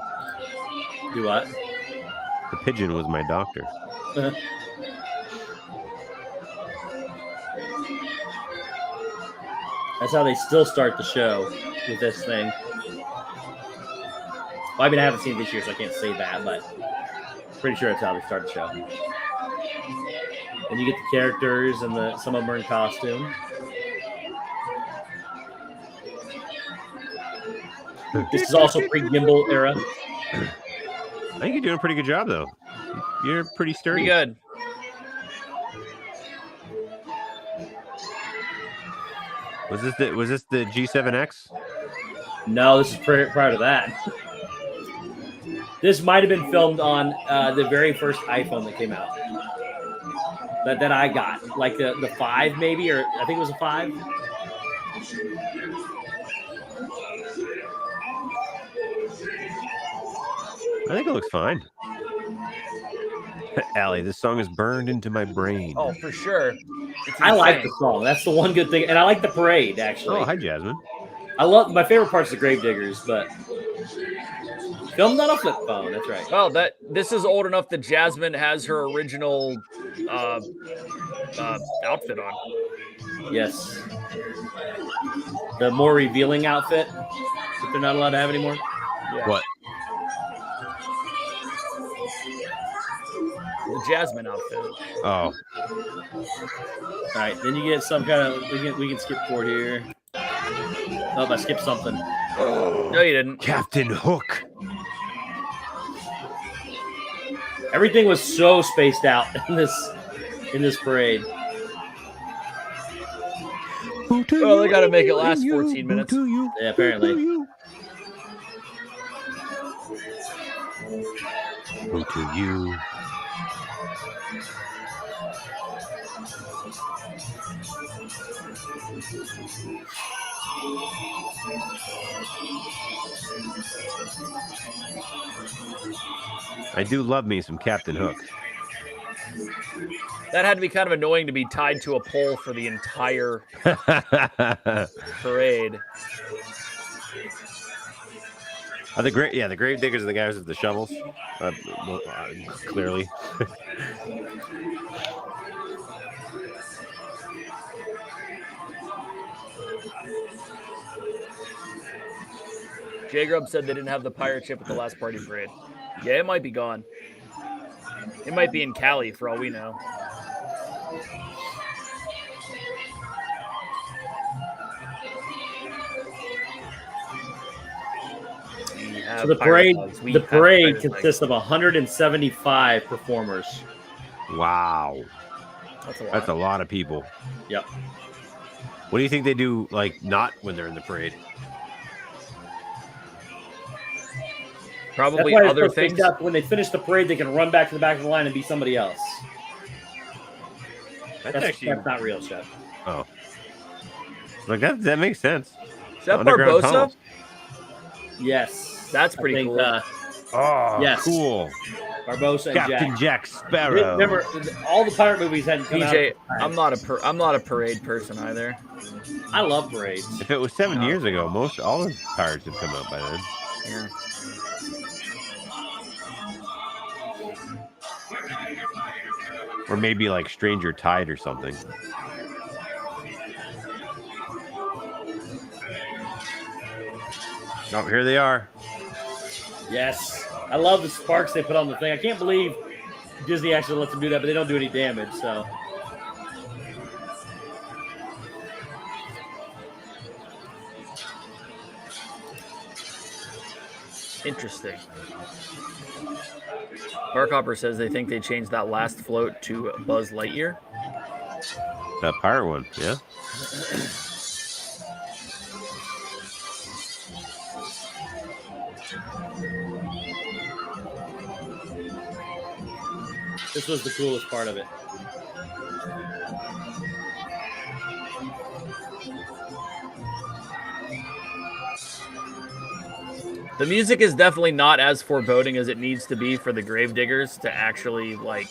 Do what? The pigeon was my doctor. That's how they still start the show with this thing. Well, I mean, I haven't seen it this year, so I can't say that, but pretty sure that's how they start the show. And you get the characters, and some of them are in costume. This is also pre-gimbal era. I think you're doing a pretty good job, though. You're pretty sturdy. Pretty good. Was this the G7X? No, this is prior to that. This might have been filmed on the very first iPhone that came out. That I got. Like the 5 maybe, or I think it was a 5. I think it looks fine. Allie, this song is burned into my brain. Oh, for sure. I like the song. That's the one good thing. And I like the parade, actually. Oh, hi, Jasmine. I love my favorite part's the Gravediggers, but filmed on a flip phone. That's right. Well, this is old enough that Jasmine has her original outfit on. Yes. The more revealing outfit that they're not allowed to have anymore. Yeah. What? The Jasmine outfit. Oh. All right, then you get some kind of we can skip forward here. Oh, I skipped something. No, you didn't. Captain Hook. Everything was so spaced out in this parade. Oh, they got to make it last 14 minutes. Yeah, apparently. Who to you? I do love me some Captain Hook. That had to be kind of annoying to be tied to a pole for the entire parade. The Gravediggers are the guys with the shovels. Clearly. J Grub said they didn't have the pirate ship at the last party parade. Yeah, it might be gone. It might be in Cali for all we know. So the parade consists of 175 performers. Wow. That's a lot. That's a lot of people. Yep. What do you think they do, like, not when they're in the parade? Probably That's why other it's so things. spaced out. When they finish the parade, they can run back to the back of the line and be somebody else. That's not real, Shep. Oh. Like, that makes sense. Is that Underground Barbosa? tunnels. Yes. That's pretty cool. Oh, yes. cool. Barbosa and Captain Jack Sparrow. Remember, all the pirate movies hadn't come PJ, out. I'm not a parade person either. I love parades. If it was 7 years ago, all the pirates have come out by then. Yeah. Or maybe like Stranger Tide or something. Oh, here they are. Yes. I love the sparks they put on the thing. I can't believe Disney actually lets them do that, but they don't do any damage, so. Interesting. Barkhopper says they think they changed that last float to Buzz Lightyear. That pirate one, yeah. This was the coolest part of it. The music is definitely not as foreboding as it needs to be for the Gravediggers to actually like.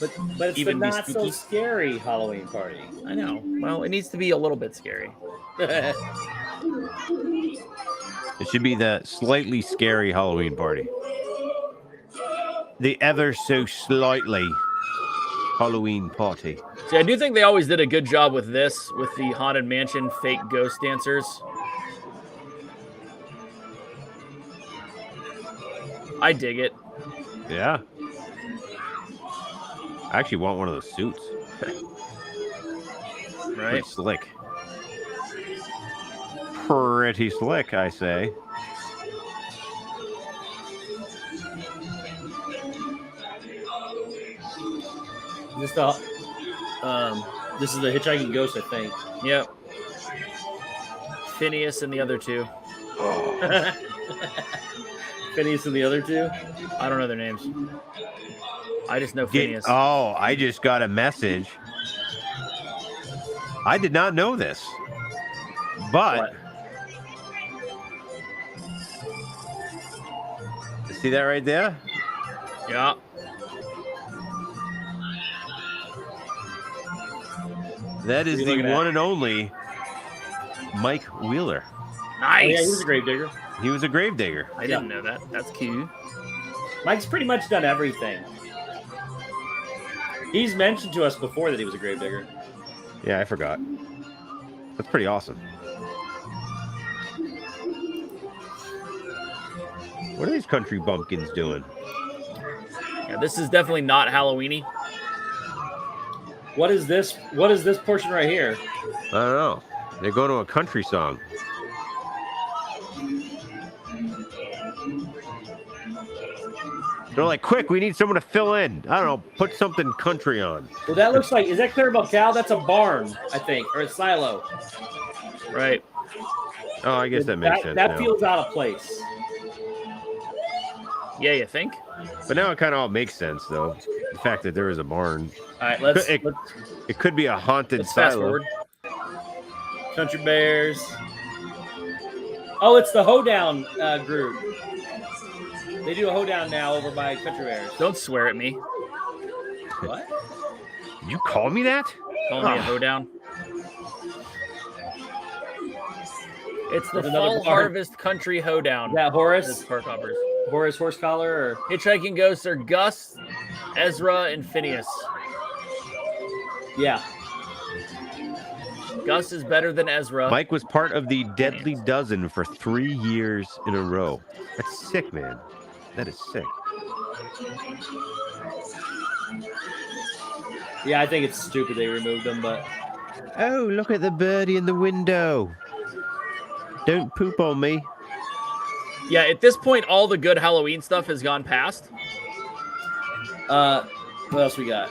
But it's Even the be not so spooky? scary Halloween party. I know. Well, it needs to be a little bit scary. It should be the slightly scary Halloween party. The ever so slightly Halloween party. See, I do think they always did a good job with this, with the Haunted Mansion fake ghost dancers. I dig it. Yeah. I actually want one of those suits. Right? Pretty slick. Pretty slick, I say. This is the Hitchhiking Ghost, I think. Yep. Phineas and the other two. Phineas and the other two? I don't know their names. I just know Phineas. Oh, I just got a message. I did not know this. But see that right there? Yeah. That is What are you the looking at? one and only Mike Wheeler. Nice. Oh, yeah, he was a gravedigger. He was a gravedigger. I didn't know that. That's cute. Mike's pretty much done everything. He's mentioned to us before that he was a gravedigger. Yeah, I forgot. That's pretty awesome. What are these country bumpkins doing? Yeah, this is definitely not Halloweeny. What is this? What is this portion right here? I don't know. They're going to a country song. They're like, quick, we need someone to fill in. I don't know, put something country on. Well, that looks like, is that Clarabelle Cow? That's a barn, I think, or a silo. Right. Oh, I guess that makes sense. That now. feels out of place. Yeah, you think? But now it kind of all makes sense, though. The fact that there is a barn. All right, let's It could be a haunted fast silo. forward. Country Bears. Oh, it's the Hoedown group. They do a hoedown now over by Country Bears. Don't swear at me. What? You call me that? Call me a hoedown. It's the There's another Fall barn. Harvest Country Hoedown. Is that Horace? That's Parkhoppers. Horace Horsecollar or Hitchhiking Ghosts are Gus, Ezra, and Phineas. yeah. Gus is better than Ezra. Mike was part of the Deadly Dozen for 3 years in a row. That's sick, man. That is sick. Yeah, I think it's stupid they removed them, but Oh, look at the birdie in the window. Don't poop on me. Yeah, at this point, all the good Halloween stuff has gone past. what else we got?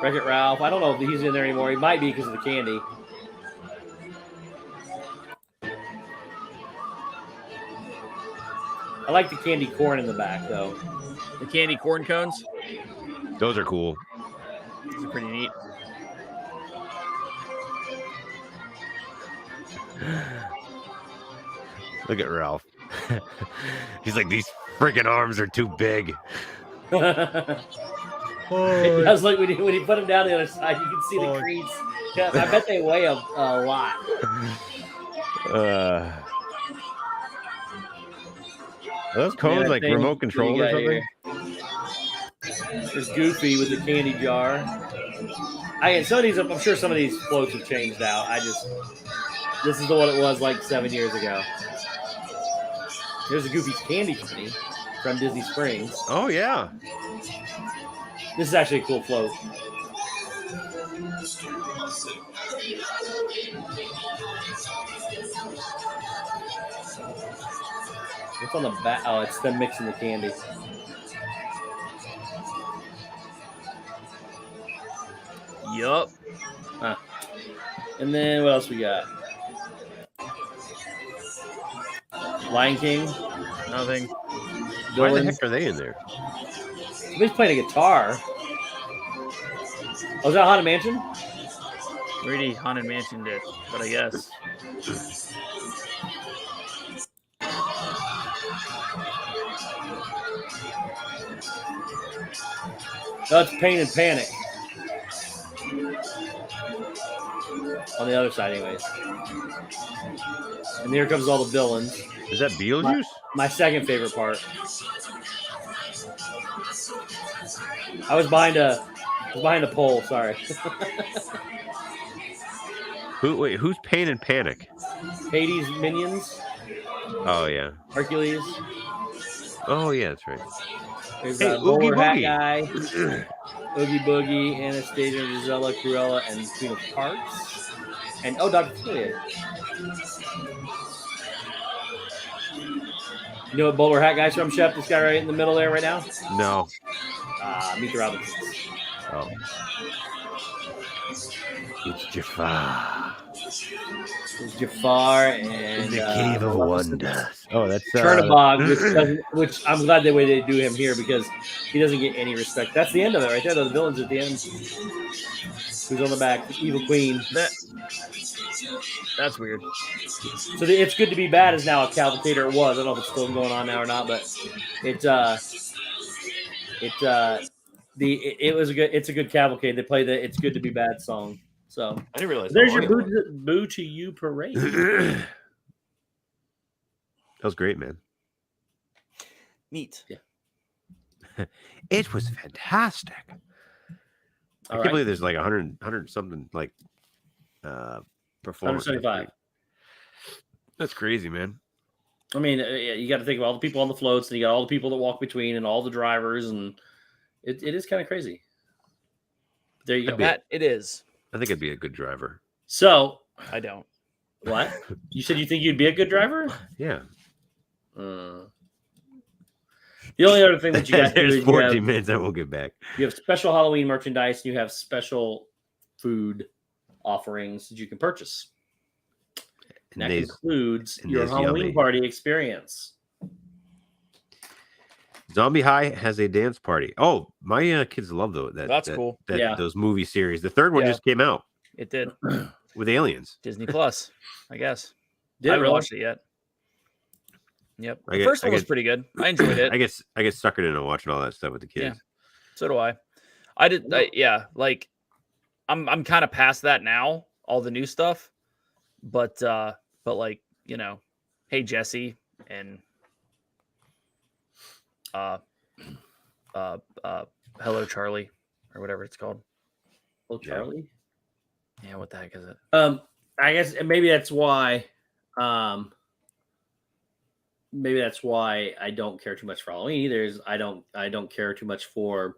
Wreck-It Ralph. I don't know if he's in there anymore. He might be because of the candy. I like the candy corn in the back, though. The candy corn cones. Those are cool. These are pretty neat. Look at Ralph. He's like, these freaking arms are too big. It does look when you put them down the other side, you can see the crease. Yeah, I bet they weigh a lot. Are those cones Yeah, like thing- remote controlled or thing you something? got here. There's Goofy with the candy jar. Some of these, I'm sure some of these floats have changed out. This is what it was like 7 years ago. Here's a Goofy's Candy Company from Disney Springs. Oh, yeah. This is actually a cool float. What's on the back? Oh, it's them mixing the candy. Yup. And then what else we got? Lion King. Nothing. Why the Villains. heck are they in there? Somebody's playing a guitar. Oh, is that Haunted Mansion? We already Haunted Mansion did, but I guess. No, it's Pain and Panic. On the other side, anyways. And here comes all the villains. Is that Beetlejuice? My second favorite part. I was behind a pole. Sorry. Who's Pain and Panic? Hades minions. Oh yeah. Hercules. Oh yeah, that's right. There's Hey, a bowler Oogie hat Boogie. guy. Oogie Boogie, Anastasia, Gisela, Cruella, and Queen of Hearts. And Dr. Philly. You know what bowler hat guy's from, Shep? This guy right in the middle there right now? No. Meet the Robinsons. Oh. It's Jafar. There's Jafar and The Cave of Wonders. Oh, that's Chernabog, which I'm glad the way they do him here because he doesn't get any respect. That's the end of it right there. The villains at the end. Who's on the back? The Evil Queen. That's weird. So It's Good to Be Bad is now a cavalcade, or it was. I don't know if it's still going on now or not, but it's a good cavalcade. They play the It's Good to Be Bad song. So I didn't realize. there's your boo to you parade. That was great, man. Neat. Yeah. It was fantastic. I can't believe there's like 100 something like performance. 175. That's crazy, man. I mean, you got to think of all the people on the floats, and you got all the people that walk between, and all the drivers, and it is kind of crazy. There you go. That it is. I think I'd be a good driver. So I don't. what? You said you think you'd be a good driver? Yeah. The only other thing that you got to do There's is 14 minutes. I won't get back. you have special Halloween merchandise, and you have special food offerings that you can purchase. And that includes your Halloween party experience. Zombie High has a dance party. Oh, my kids love That's cool. Those movie series. The third one just came out. It did. With aliens. Disney Plus, I guess. Did I haven't really? watched it yet. Yep. The first one was pretty good. I enjoyed it. I get suckered into watching all that stuff with the kids. Yeah. So do I. Like I'm kind of past that now, all the new stuff. But like, you know, Hey Jesse and Hello Charlie or whatever it's called. Hello Charlie? Yeah, what the heck is it? I guess maybe that's why I don't care too much for Halloween either. Is I don't care too much for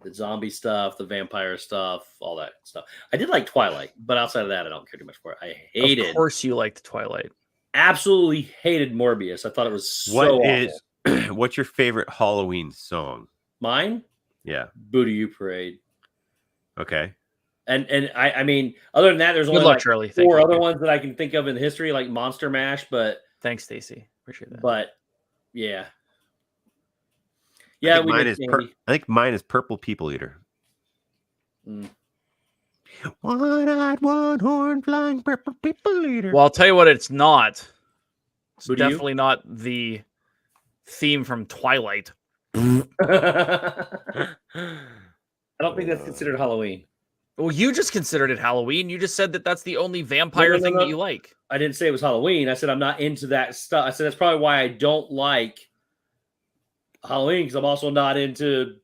the zombie stuff, the vampire stuff, all that stuff. I did like Twilight, but outside of that, I don't care too much for it. I hated. Of course, you liked Twilight. Absolutely hated Morbius. I thought it was so awful. What's your favorite Halloween song? Mine? Yeah. Boo to You Parade. Okay. And I mean, other than that, there's only like Charlie. four other ones that I can think of in history, like Monster Mash. But thanks, Stacy. Appreciate that. But yeah, I think mine is Purple People Eater. One-eyed, one-horn, flying purple people eater. Well, I'll tell you what, it's not. It's Boo to You? definitely not the theme from Twilight. I don't think that's considered Halloween. Well, you just considered it Halloween. You just said that that's the only vampire thing that you like. I didn't say it was Halloween. I said I'm not into that stuff. I said that's probably why I don't like Halloween, because I'm also not into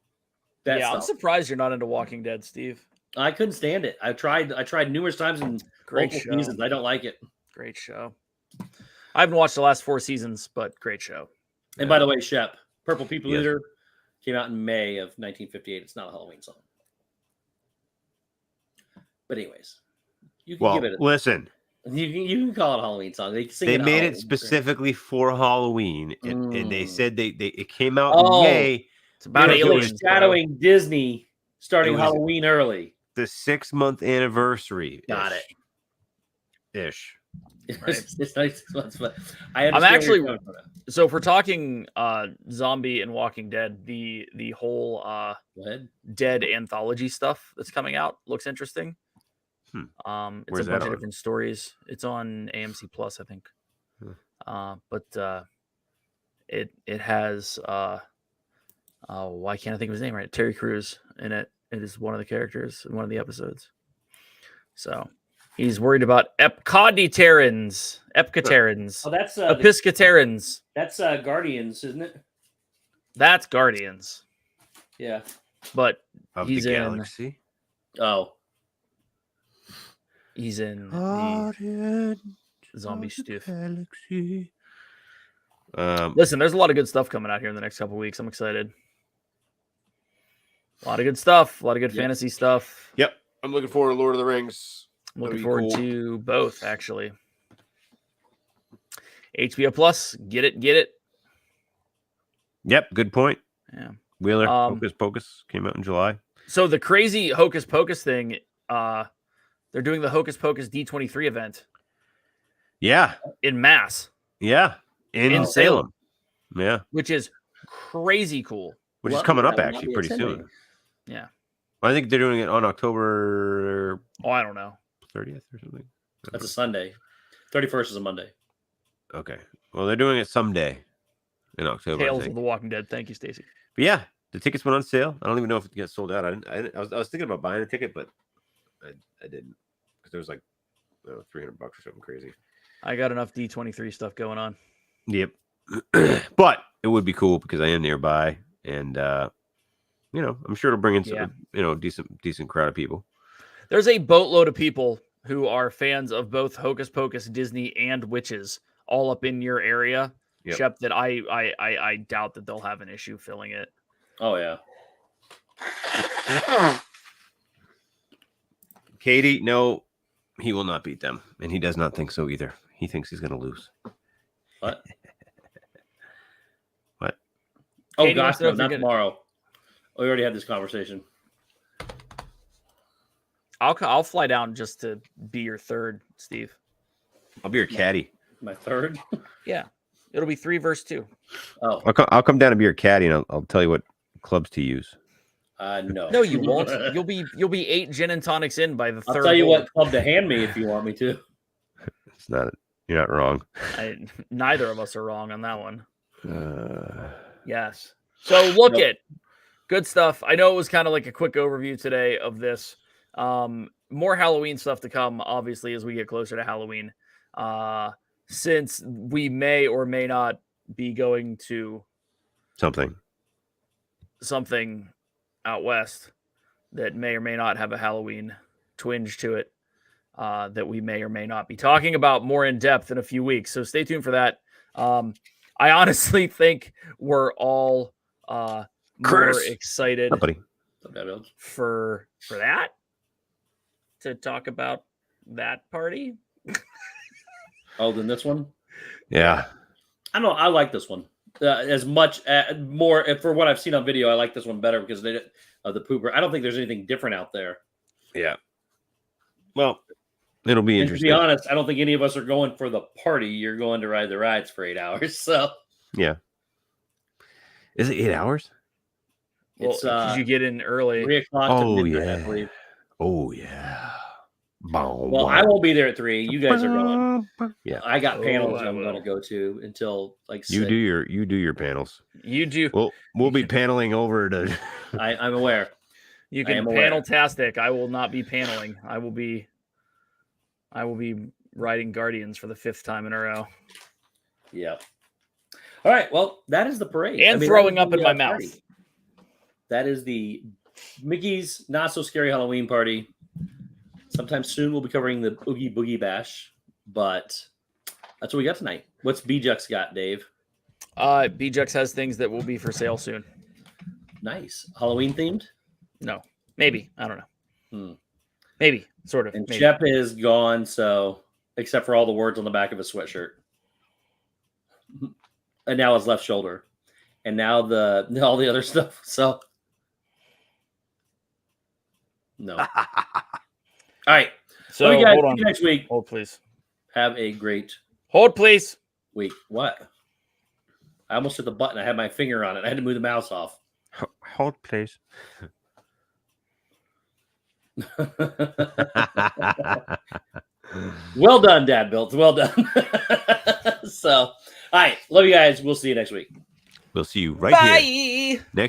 that stuff. I'm surprised you're not into Walking Dead, Steve. I couldn't stand it. I tried numerous times in multiple seasons. I don't like it. Great show. I haven't watched the last 4 seasons, but great show. And by the way, Shep, Purple People Eater came out in May of 1958. It's not a Halloween song. But anyways, you can give it listen. You can call it a Halloween song. They sing They it made Halloween. it specifically for Halloween, and they said it came out Oh. in May. It's about Because it was aliens. Shadowing Disney starting It was- Halloween early. the 6-month anniversary. Got it. Ish. It's nice. But I I'm understand where actually you're coming from. so if we're talking zombie and Walking Dead, the whole Go ahead. Dead anthology stuff that's coming out looks interesting. It's Where's a that bunch of on? different stories. It's on AMC Plus, I think. But it has why can't I think of his name right? Terry Crews in it. It is one of the characters in one of the episodes. So he's worried about Epcoterans. Oh, that's Episcoterans. that's Guardians, isn't it? That's Guardians. Yeah. But Of he's the in galaxy. Oh. he's in the zombie stuff. Galaxy. Listen, there's a lot of good stuff coming out here in the next couple of weeks. I'm excited. A lot of good stuff. A lot of good fantasy stuff. Yep. I'm looking forward to Lord of the Rings. I'm looking That'll be forward cool. to both, actually. HBO Plus, get it. Yep. Good point. Yeah. Wheeler, Hocus Pocus came out in July. So the crazy Hocus Pocus thing, they're doing the Hocus Pocus D23 event Yeah. in Mass, Yeah. In Salem. Yeah. which is crazy cool. Which is Well, coming up that will not actually be pretty attending. soon. Yeah. I think they're doing it on October Oh, I don't know. 30th or something. That's a Sunday. 31st is a Monday. Okay. Well, they're doing it someday in October. I Tales of think. the Walking Dead. Thank you, Stacy. But yeah, the tickets went on sale. I don't even know if it gets sold out. I was thinking about buying a ticket, but I didn't because there was like $300 or something crazy. I got enough D23 stuff going on. Yep. But it would be cool because I am nearby, and I'm sure it'll bring in some, decent crowd of people. There's a boatload of people who are fans of both Hocus Pocus, Disney, and Witches all up in your area, Yep. Shep, that I doubt that they'll have an issue filling it. Oh, yeah. Katie, no, he will not beat them, and he does not think so either. He thinks he's going to lose. What? What? Oh, Katie gosh, wants to no, know if not you're gonna- tomorrow. We already had this conversation. I'll fly down just to be your third, Steve. I'll be your caddy. My third? Yeah, it'll be 3 versus 2. Oh, I'll come down and be your caddy, and I'll tell you what clubs to use. no. No, you won't. You'll be 8 gin and tonics in by the I'll third. tell you hole. what club to hand me if you want me to. It's not. You're not wrong. Neither of us are wrong on that one. Uh, Yes. So look Nope. at good stuff. I know it was kind of like a quick overview today of this. More Halloween stuff to come, obviously, as we get closer to Halloween. Since we may or may not be going to something. out west that may or may not have a Halloween twinge to it, that we may or may not be talking about more in depth in a few weeks. So stay tuned for that. I honestly think we're all more excited Somebody. for that, to talk about that party. Oh, then this one? Yeah. I don't know. I like this one as much more for what I've seen on video. I like this one better because of the pooper. I don't think there's anything different out there. Yeah. Well, it'll be And to interesting. be honest, I don't think any of us are going for the party. You're going to ride the rides for 8 hours. So Yeah. Is it 8 hours? Well, it's 'cause you get in early. 3 o'clock Oh, to midnight, I yeah. believe. Oh yeah. Boom, Well, I won't be there at 3. You guys are going. Yeah. I got panels I I'm will. going to go to until like 6. You do your panels. You do. We'll be paneling over to. I'm aware. You I can am aware. panel-tastic. I will not be paneling. I will be riding Guardians for the 5th time in a row. Yeah. All right. Well, that is the parade. And that throwing is up in the, my party. mouth. That is the Mickey's Not So Scary Halloween Party. Sometime soon we'll be covering the Oogie Boogie Bash, but that's what we got tonight. What's B-Jux got, Dave? BJX has things that will be for sale soon. Nice. Halloween themed? No, maybe. I don't know. Hmm. Maybe, sort of. And maybe. Shep is gone, so except for all the words on the back of his sweatshirt. And now his left shoulder. And now all the other stuff. So no. All right. So Love you guys. hold See on. you next week. Hold, please. Have a great Hold, please. week. What? I almost hit the button. I had my finger on it. I had to move the mouse off. Hold, please. Well done, Dad Built. Well done. So, all right. Love you guys. We'll see you next week. We'll see you right here. Bye.